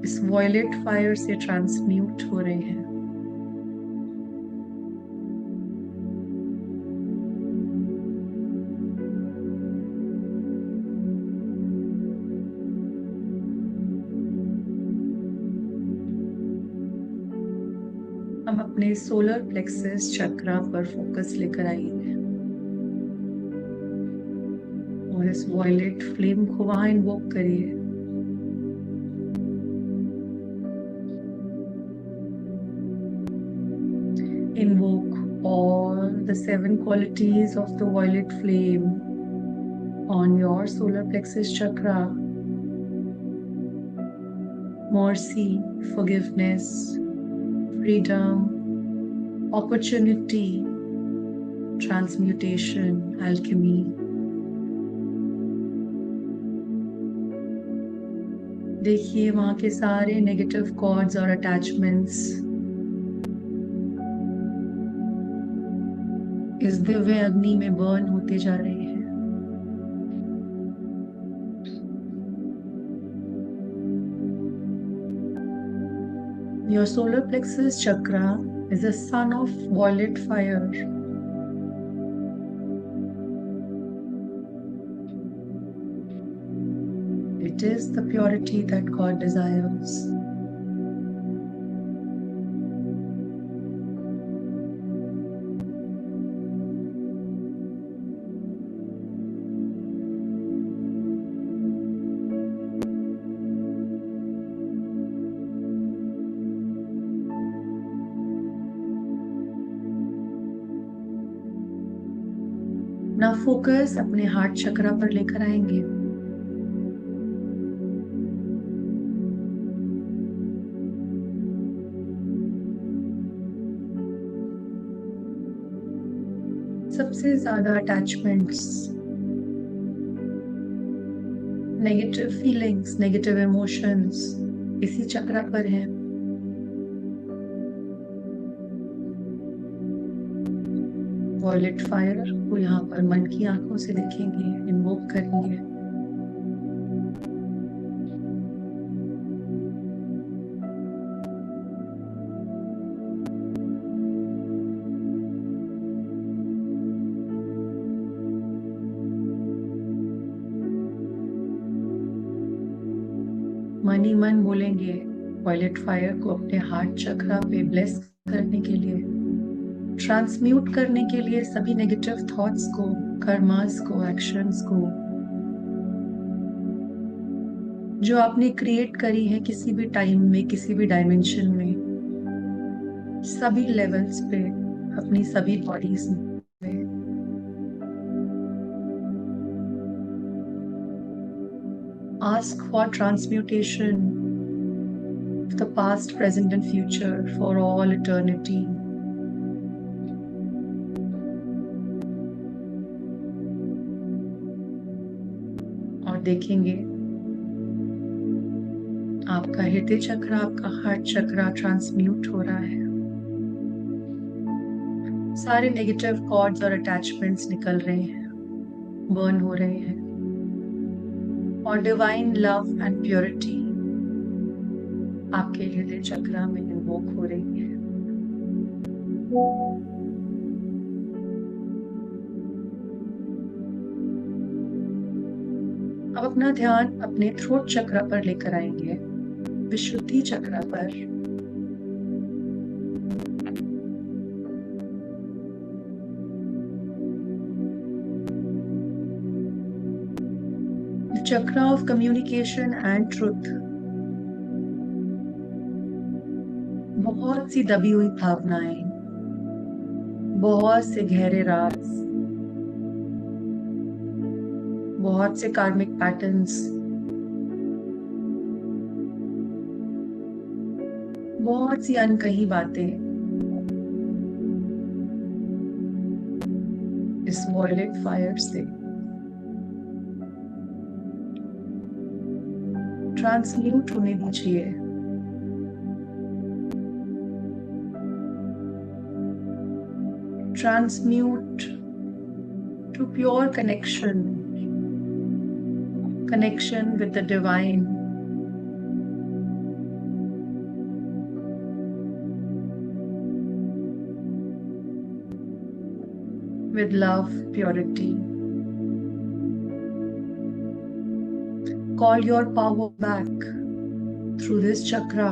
इस वॉयलेट फायर से ट्रांसम्यूट हो रहे हैं। हम अपने सोलर प्लेक्सस चक्रा पर फोकस लेकर आइए और इस वॉयलेट फ्लेम को वहां इन्वोक करिए। Invoke all the 7 qualities of the violet flame on your solar plexus chakra. Mercy, forgiveness, freedom, opportunity, transmutation, alchemy. देखिए वहां के सारे नेगेटिव कॉर्ड्स और अटैचमेंट्स इस दिव्य अग्नि में बर्न होते जा रहे हैं। Your solar plexus chakra is a son of violet fire. It is the purity that God desires. अपना फोकस अपने हार्ट चक्रा पर लेकर आएंगे। सबसे ज्यादा attachments, negative feelings, negative emotions इसी चक्र पर हैं। वॉयलेट फायर को यहाँ पर मन की आंखों से देखेंगे, इन्वोक करेंगे। मन ही मन बोलेंगे वॉयलेट फायर को अपने हार्ट चक्रा पे ब्लेस करने के लिए, ट्रांसम्यूट करने के लिए सभी नेगेटिव थॉट्स को, कर्मास को, एक्शंस को जो आपने क्रिएट करी है किसी भी टाइम में, किसी भी डायमेंशन में, सभी लेवल्स पे, अपनी सभी बॉडीज में। Ask for transmutation of the past, present and future for all eternity. और देखेंगे आपका हृदय चक्र, आपका हार्ट चक्र ट्रांसम्यूट हो रहा है। सारे नेगेटिव कॉर्ड्स और अटैचमेंट्स निकल रहे हैं, बर्न हो रहे हैं, और डिवाइन लव एंड प्योरिटी आपके हृदय चक्र में इन्वोक हो रही है। अब अपना ध्यान अपने थ्रोट चक्र पर लेकर आएंगे, विशुद्धि चक्र पर। The chakra of communication and truth। बहुत सी दबी हुई भावनाएं, बहुत से गहरे राज, बहुत से कार्मिक पैटर्न्स, बहुत सी अनकही बातें इस वॉयलेट फायर से ट्रांसम्यूट होने दीजिए। Transmute to pure connection with the divine, with love, purity. Call your power back through this chakra.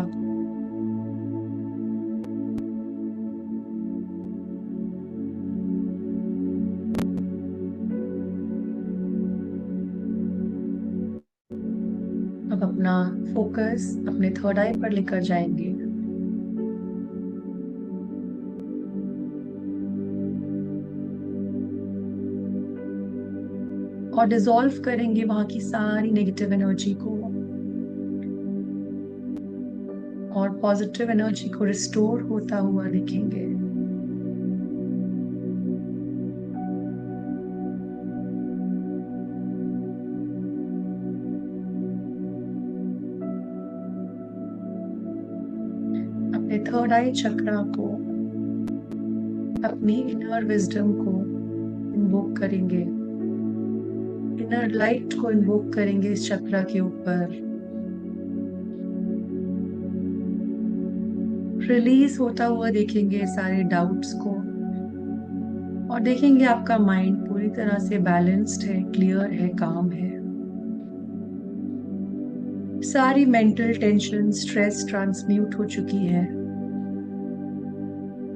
अब अपना फोकस अपने थर्ड आई पर लेकर जाएंगे। और डिसॉल्व करेंगे वहां की सारी नेगेटिव एनर्जी को और पॉजिटिव एनर्जी को रिस्टोर होता हुआ देखेंगे। अपने थर्ड आई चक्रा को, अपनी इनर विजडम को इन्वोक करेंगे, इनर लाइट को इन्वोक करेंगे इस चक्रा के ऊपर। रिलीज होता हुआ देखेंगे सारे डाउट्स को और देखेंगे आपका माइंड पूरी तरह से बैलेंस्ड है, क्लियर है, काम है। सारी मेंटल टेंशन, स्ट्रेस ट्रांसम्यूट हो चुकी है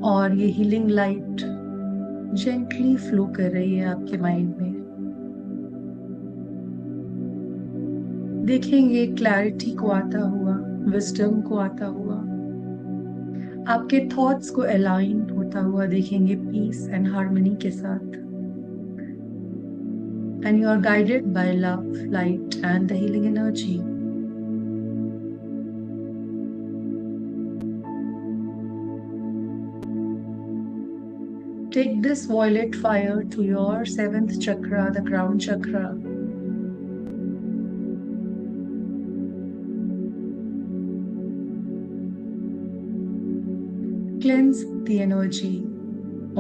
और ये हीलिंग लाइट जेंटली फ्लो कर रही है आपके माइंड में। देखेंगे क्लैरिटी को आता हुआ, विजडम को आता हुआ, आपके थॉट्स को अलाइन होता हुआ देखेंगे पीस एंड हार्मनी के साथ। And you are guided by love, light and the healing energy. Take this violet fire to your seventh chakra, the crown chakra. Cleanse the energy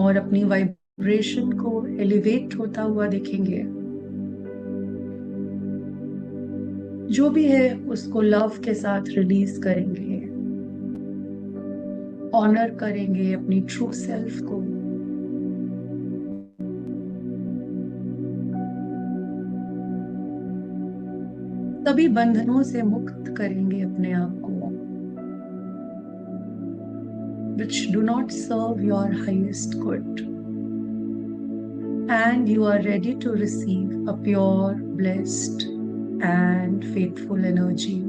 और अपनी वाइब्रेशन को elevate होता हुआ देखेंगे. जो भी है उसको लव के साथ रिलीज करेंगे. ऑनर करेंगे अपनी ट्रू सेल्फ को. सभी बंधनों से मुक्त करेंगे अपने आप को, which do not serve your highest good. And you are ready to receive a pure, blessed, and faithful energy.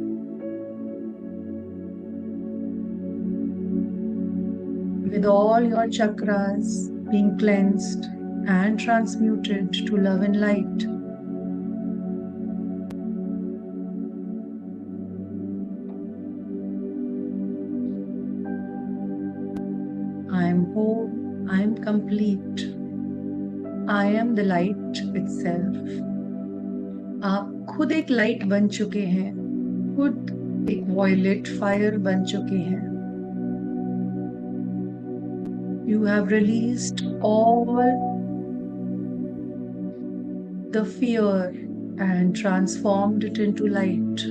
With all your chakras being cleansed and transmuted to love and light, I am whole, I am complete, I am the light itself. आप खुद एक light बन चुके हैं, खुद एक violet fire बन चुके हैं. You have released all the fear and transformed it into light.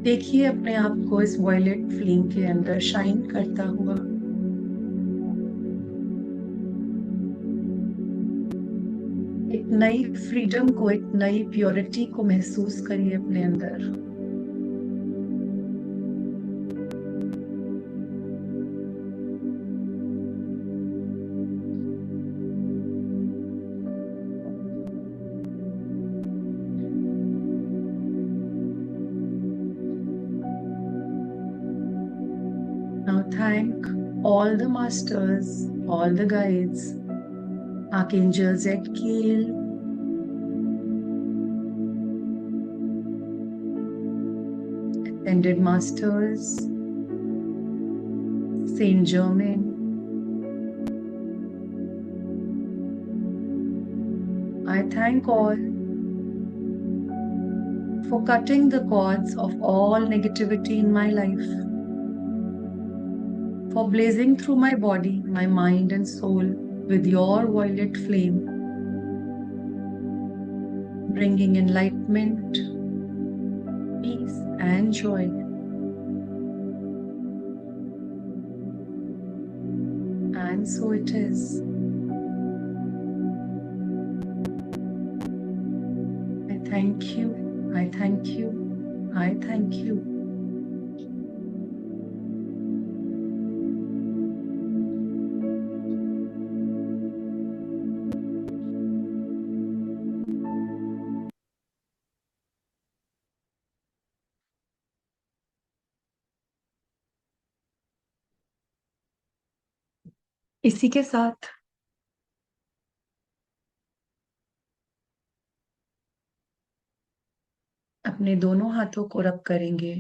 देखिए अपने आप को इस वॉयलेट फ्लेम के अंदर शाइन करता हुआ. एक नई फ्रीडम को, एक नई प्योरिटी को महसूस करिए अपने अंदर. Now thank all the masters, all the guides, Archangel Zadkiel, Ascended Masters, Saint Germain, I thank all for cutting the cords of all negativity in my life, for blazing through my body, my mind and soul with your violet flame, bringing enlightenment, peace and joy. And so it is. I thank you, I thank you, I thank you. इसी के साथ अपने दोनों हाथों को रब करेंगे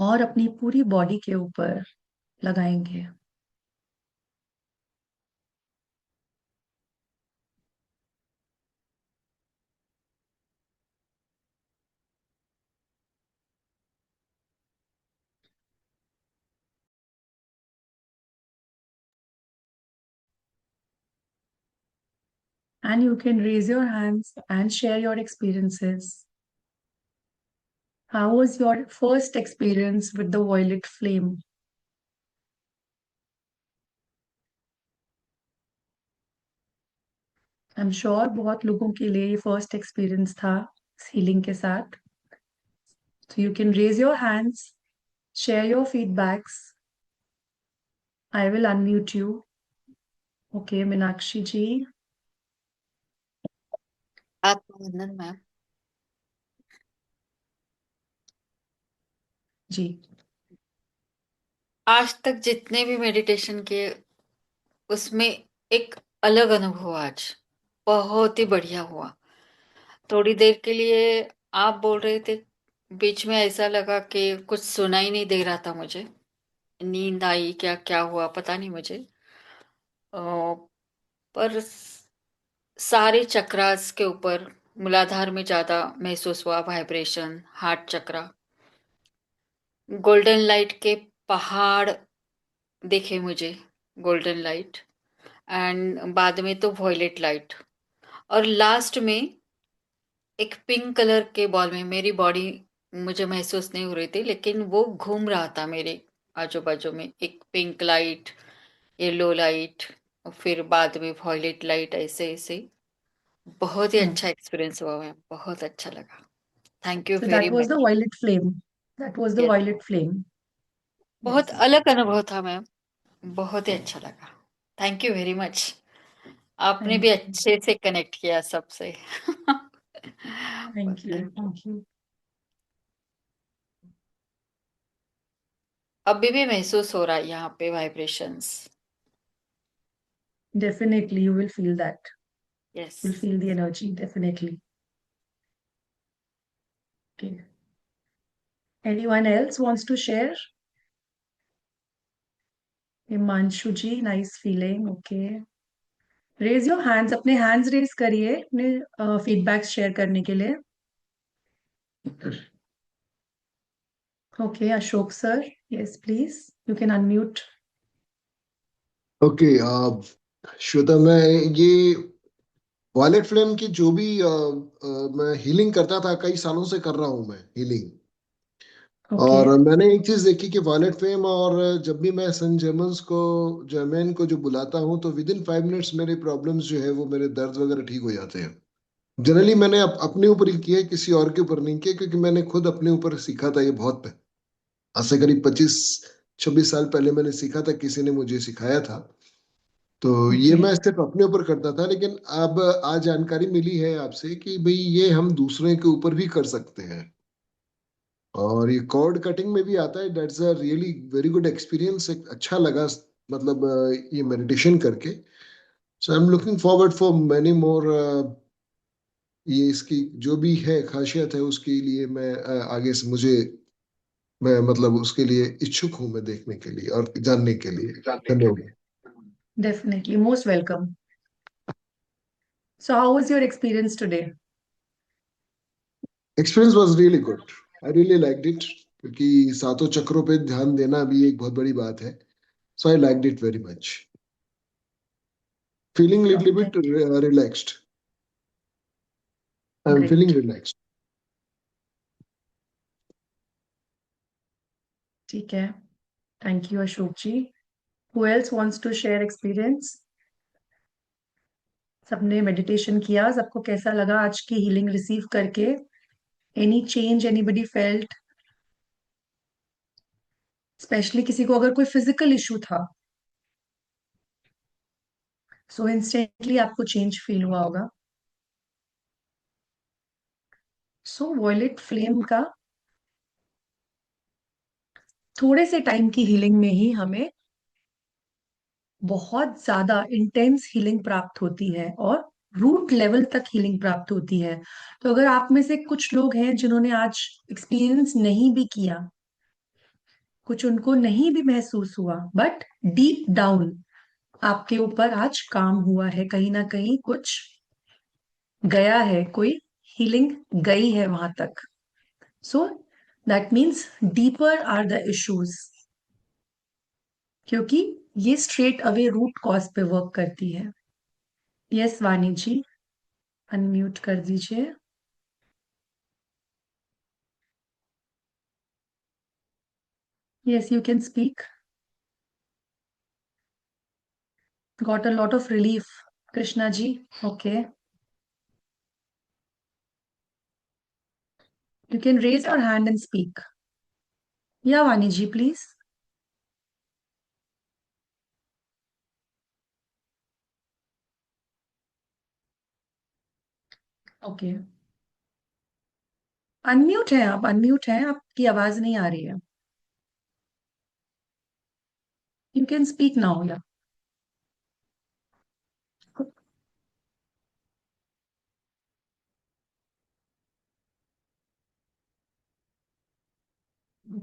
और अपनी पूरी बॉडी के ऊपर लगाएंगे. And you can raise your hands and share your experiences. How was your first experience with the violet flame? I'm sure बहुत लोगों के लिए ये फर्स्ट एक्सपीरियंस था हीलिंग के साथ. So you can raise your hands, share your feedbacks. I will unmute you. Okay, Meenakshi ji. आत्मवंदन ma'am. जी. आज तक जितने भी मेडिटेशन किए उसमें एक अलग अनुभव आज. बहुत ही बढ़िया हुआ। थोड़ी देर के लिए आप बोल रहे थे, बीच में ऐसा लगा कि कुछ सुना ही नहीं दे रहा था मुझे। नींद आई क्या क्या हुआ पता नहीं मुझे। अ, पर सारे चक्रास के ऊपर मूलाधार में ज्यादा महसूस हुआ वाइब्रेशन, हार्ट चक्रा, गोल्डन लाइट के पहाड़ दिखे मुझे, गोल्डन लाइट, एंड बाद में तो वॉयलेट लाइट, और लास्ट में एक पिंक कलर के बॉल में मेरी बॉडी मुझे महसूस नहीं हो रही थी, लेकिन वो घूम रहा था मेरे आजू बाजू में, एक पिंक लाइट, येलो लाइट, और फिर बाद में वॉयलेट लाइट, ऐसे ऐसे। बहुत ही अच्छा एक्सपीरियंस हुआ मैम, बहुत अच्छा लगा। Thank you So very that was the much. violet flame. That was the yes, violet flame. बहुत Yes. अलग अनुभव था मैम, बहुत ही अच्छा लगा। Thank you very much. आपने भी Thank you. अच्छे से कनेक्ट किया सबसे। Thank you. Thank you. Thank you. अभी भी महसूस हो रहा है यहाँ पे vibrations. Definitely, you will feel that. Yes. You'll feel the energy, definitely. Okay. Anyone else wants to share? Himanshu ji, nice feeling. Okay. Raise your hands. अपने hands raise करिए अपने feedbacks share करने के लिए. Okay, Ashok sir. Yes, please. You can unmute. Okay Shweta, मैं ये wallet flame की जो भी मैं हीलिंग करता था, कई सालों से कर रहा हूँ मैं हीलिंग। और Okay. मैंने एक चीज देखी कि वॉलेट फेम, और जब भी मैं सन जर्मन्स को, जर्मन को जो बुलाता हूँ, तो विद इन 5 मिनट्स मेरे प्रॉब्लम्स जो है वो, मेरे दर्द वगैरह ठीक हो जाते हैं। जनरली मैंने अपने ऊपर ही किया है, किसी और के ऊपर नहीं किया, क्योंकि मैंने खुद अपने ऊपर सीखा था ये बहुत आज से करीब 25-26 साल पहले मैंने सीखा था, किसी ने मुझे सिखाया था। तो ये Okay. मैं सिर्फ अपने ऊपर करता था, लेकिन अब आज जानकारी मिली है आपसे कि भाई ये हम दूसरे के ऊपर भी कर सकते हैं। और ये कॉर्ड कटिंग में भी आता है। That's a really very good experience. अच्छा लगा, मतलब ये मेडिटेशन करके। So I am looking forward for many more. ये इसकी जो भी है खासियत है, उसके लिए मैं आगे से मुझे, मैं मतलब उसके लिए इच्छुक हूँ, मैं देखने के लिए और जानने के लिए। धन्यवाद। Definitely. Most welcome. So how was your experience today? Experience was really good. I really liked it, क्योंकि सातों चक्रों पे ध्यान देना भी एक बहुत बड़ी बात है। So I liked it very much. Feeling little bit Thank you. Relaxed. I am Great. Feeling relaxed. ठीक है. Thank you, Ashok ji. Who else wants to share experience? सबने मेडिटेशन किया, सबको कैसा लगा आज की हीलिंग रिसीव करके? Any change anybody felt? Specially किसी को अगर कोई फिजिकल इशू था, सो इंस्टेंटली आपको चेंज फील हुआ होगा. सो वॉयलेट फ्लेम का थोड़े से टाइम की हीलिंग में ही हमें बहुत ज्यादा इंटेंस हीलिंग प्राप्त होती है और रूट लेवल तक हीलिंग प्राप्त होती है. तो अगर आप में से कुछ लोग हैं जिन्होंने आज एक्सपीरियंस नहीं भी किया, कुछ उनको नहीं भी महसूस हुआ, बट डीप डाउन आपके ऊपर आज काम हुआ है, कहीं ना कहीं कुछ गया है, कोई हीलिंग गई है वहां तक. So that means deeper are the issues, क्योंकि ये स्ट्रेट अवे रूट कॉज पे वर्क करती है. यस वानी जी, अनम्यूट कर दीजिए. Yes, you can speak. Got a lot of relief, Krishna ji. Okay, you can raise your hand and speak. या वानी जी please. Okay, unmute है आप, अनम्यूट है, आपकी आवाज नहीं आ रही है. You can speak now. या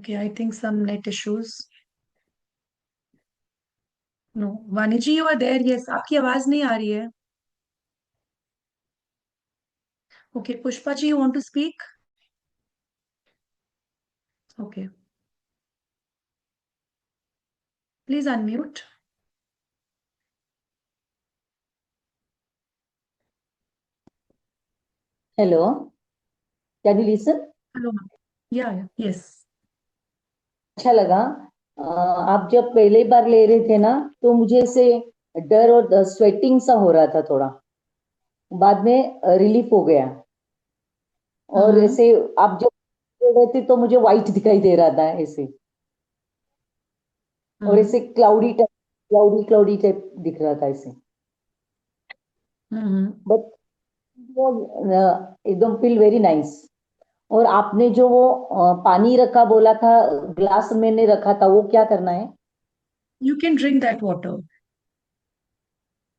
Okay, I think some net issues. No, Vani ji, you are there. Yes, आपकी आवाज नहीं आ रही है. Okay, Pushpa ji, you want to speak? Okay, please unmute. Hello, can you listen? Hello. Yeah, yes. अच्छा लगा। आप जब पहले बार ले रहे थे ना तो मुझे ऐसे डर और स्वेटिंग सा हो रहा था थोड़ा, बाद में रिलीफ हो गया। और ऐसे आप जब ले रहे थे तो मुझे वाइट दिखाई दे रहा था ऐसे, और ऐसे क्लाउडी टाइप दिख रहा था ऐसे, बट एकदम फील वेरी नाइस। और आपने जो वो पानी रखा बोला था, ग्लास मैंने रखा था, वो क्या करना है? You can drink that water.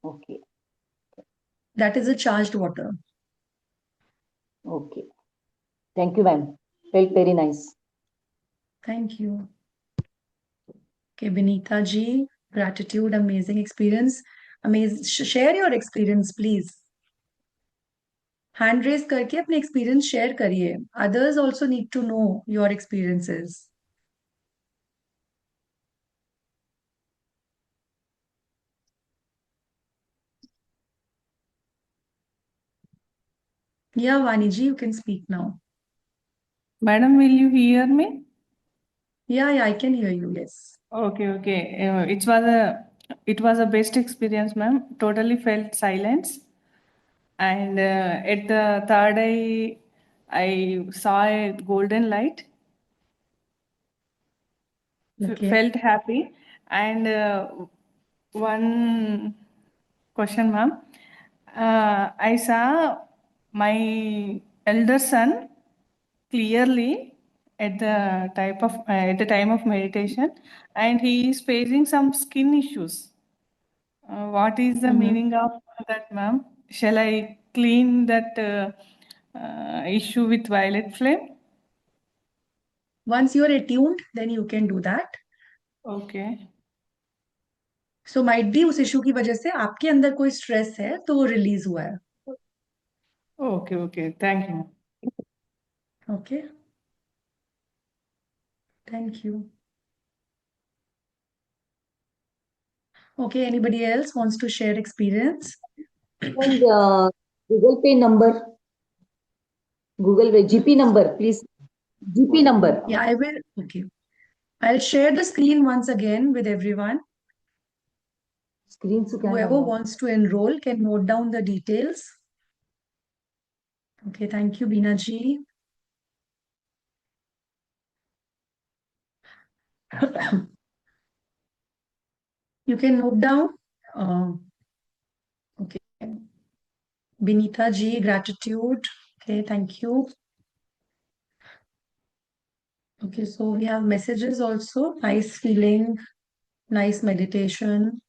Okay That is a charged water. Okay, thank you ma'am, felt very nice. Thank you. Okay, Vinita ji, gratitude, amazing experience. Amazing. Share your experience, please. Hand raise करके अपने experience share करिए. Others also need to know your experiences. Yeah, Vani ji, you can speak now. Madam, will you hear me? Yeah, I can hear you. Yes. Okay. It was a best experience, ma'am. Totally felt silence, and at the third eye, I saw a golden light. Okay. Felt happy, and one question, ma'am. I saw my elder son clearly at the time of meditation, and he is facing some skin issues. What is the meaning of that, ma'am? Shall I clean that issue with violet flame? Once you are attuned, then you can do that. Okay. So might be उस issue की वजह से आपके अंदर कोई stress है तो वो release हुआ है. Okay. Thank you. Okay. Thank you. Okay, anybody else wants to share experience? And Google Pay number, Google Pay GP number, please. GP number. Yeah, I will. Okay. I'll share the screen once again with everyone. Screen से क्या Whoever डालना है? wants to enroll can note down the details. Okay, thank you, Beena ji. You can note down. Okay. Binita ji, gratitude. Okay, thank you. Okay, so we have messages also. Nice feeling, nice meditation,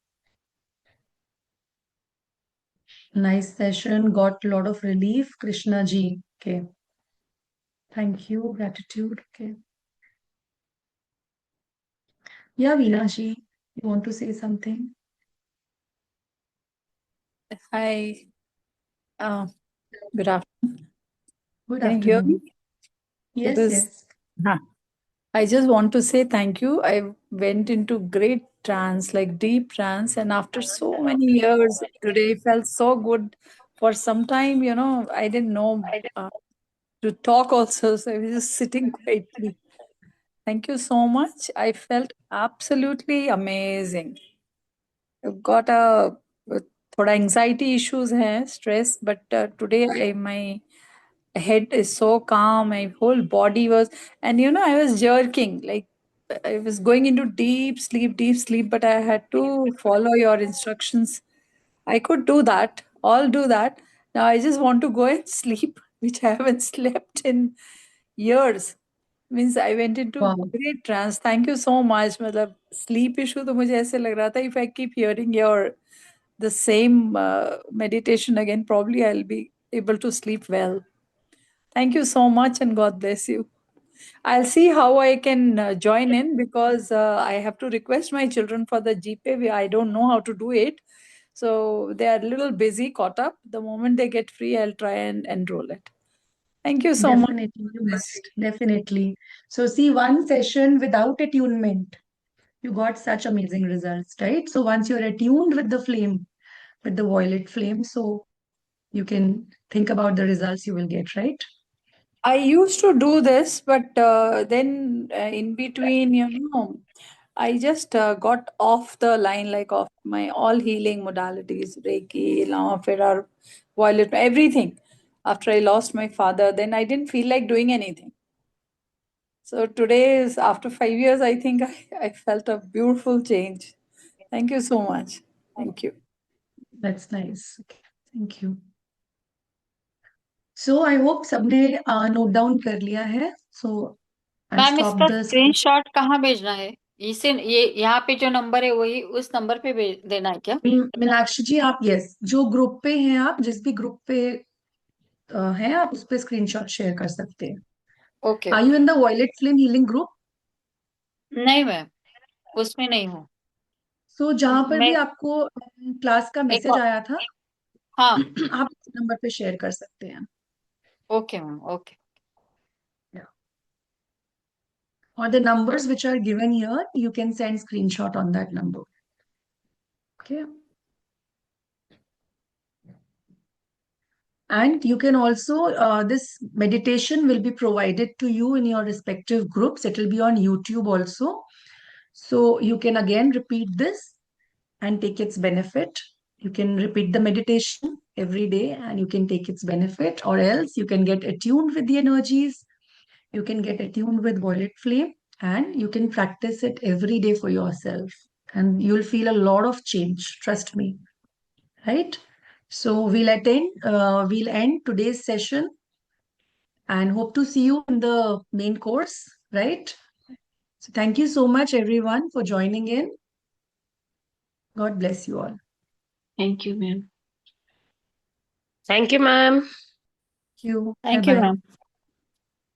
nice session, got a lot of relief. Krishna ji. Okay. Thank you, gratitude. Okay. Yeah, Veena ji, you want to say something? Hi. Good afternoon. Good Can you hear afternoon. me? Yes, Because yes. I just want to say thank you. I went into great trance, like deep trance, and after so many years, today felt so good. For some time, I didn't know to talk also, so I was just sitting quietly. Thank you so much. I felt absolutely amazing. I've got थोड़ा anxiety issues है, stress, but today my head is so calm, my whole body was, and I was jerking, like I was going into deep sleep, but I had to follow your instructions. I could do that, all do that. Now I just want to go and sleep, which I haven't slept in years. Means I went into Wow. great trance. Thank you so much. मतलब sleep issue तो मुझे ऐसे लग रहा था, if I keep hearing the same meditation again, probably I'll be able to sleep well. Thank you so much and God bless you. I'll see how I can join in, because I have to request my children for the GPay. I don't know how to do it. So they are a little busy, caught up. The moment they get free, I'll try and enroll it. Thank you so much. Definitely, you must. Definitely. So see, one session without attunement, you got such amazing results, right? So once you're attuned with the flame, with the violet flame, so you can think about the results you will get, right? I used to do this, but then in between, I just got off the line, like of my all healing modalities, Reiki, Lama Fera, Violet, everything. After I lost my father, then I didn't feel like doing anything. So today is after 5 years, I think I felt a beautiful change. Thank you so much. Thank you. That's nice. Okay. Thank you. So I hope सबने note down कर लिया है. So I'll ma'am stop इसका the screenshot कहाँ भेजना है? इसे ये यहाँ पे जो नंबर है वही उस नंबर पे भेज देना है क्या? मीनाक्षी जी, आप यस, जो ग्रुप पे हैं, आप जिस भी ग्रुप पे हैं, आप उस पे स्क्रीनशॉट शेयर कर सकते हैं. Okay are you in the violet flame healing group? नहीं मैम, उसमें नहीं हूँ सो जहां पर मैं. भी आपको क्लास का एक मैसेज आया था, हाँ, आप इस नंबर पे शेयर कर सकते हैं. Okay ma'am, okay. Or the numbers which are given here, you can send screenshot on that number. Okay. And you can also, this meditation will be provided to you in your respective groups. It will be on YouTube also. So you can again repeat this and take its benefit. You can repeat the meditation every day and you can take its benefit, or else you can get attuned with the energies. You can get attuned with violet flame and you can practice it every day for yourself. And you'll feel a lot of change. Trust me. Right? So we'll end today's session and hope to see you in the main course, right? So thank you so much everyone for joining in. God bless you all. Thank you ma'am. Thank you, ma'am. Thank you. Thank you Bye-bye. Ma'am.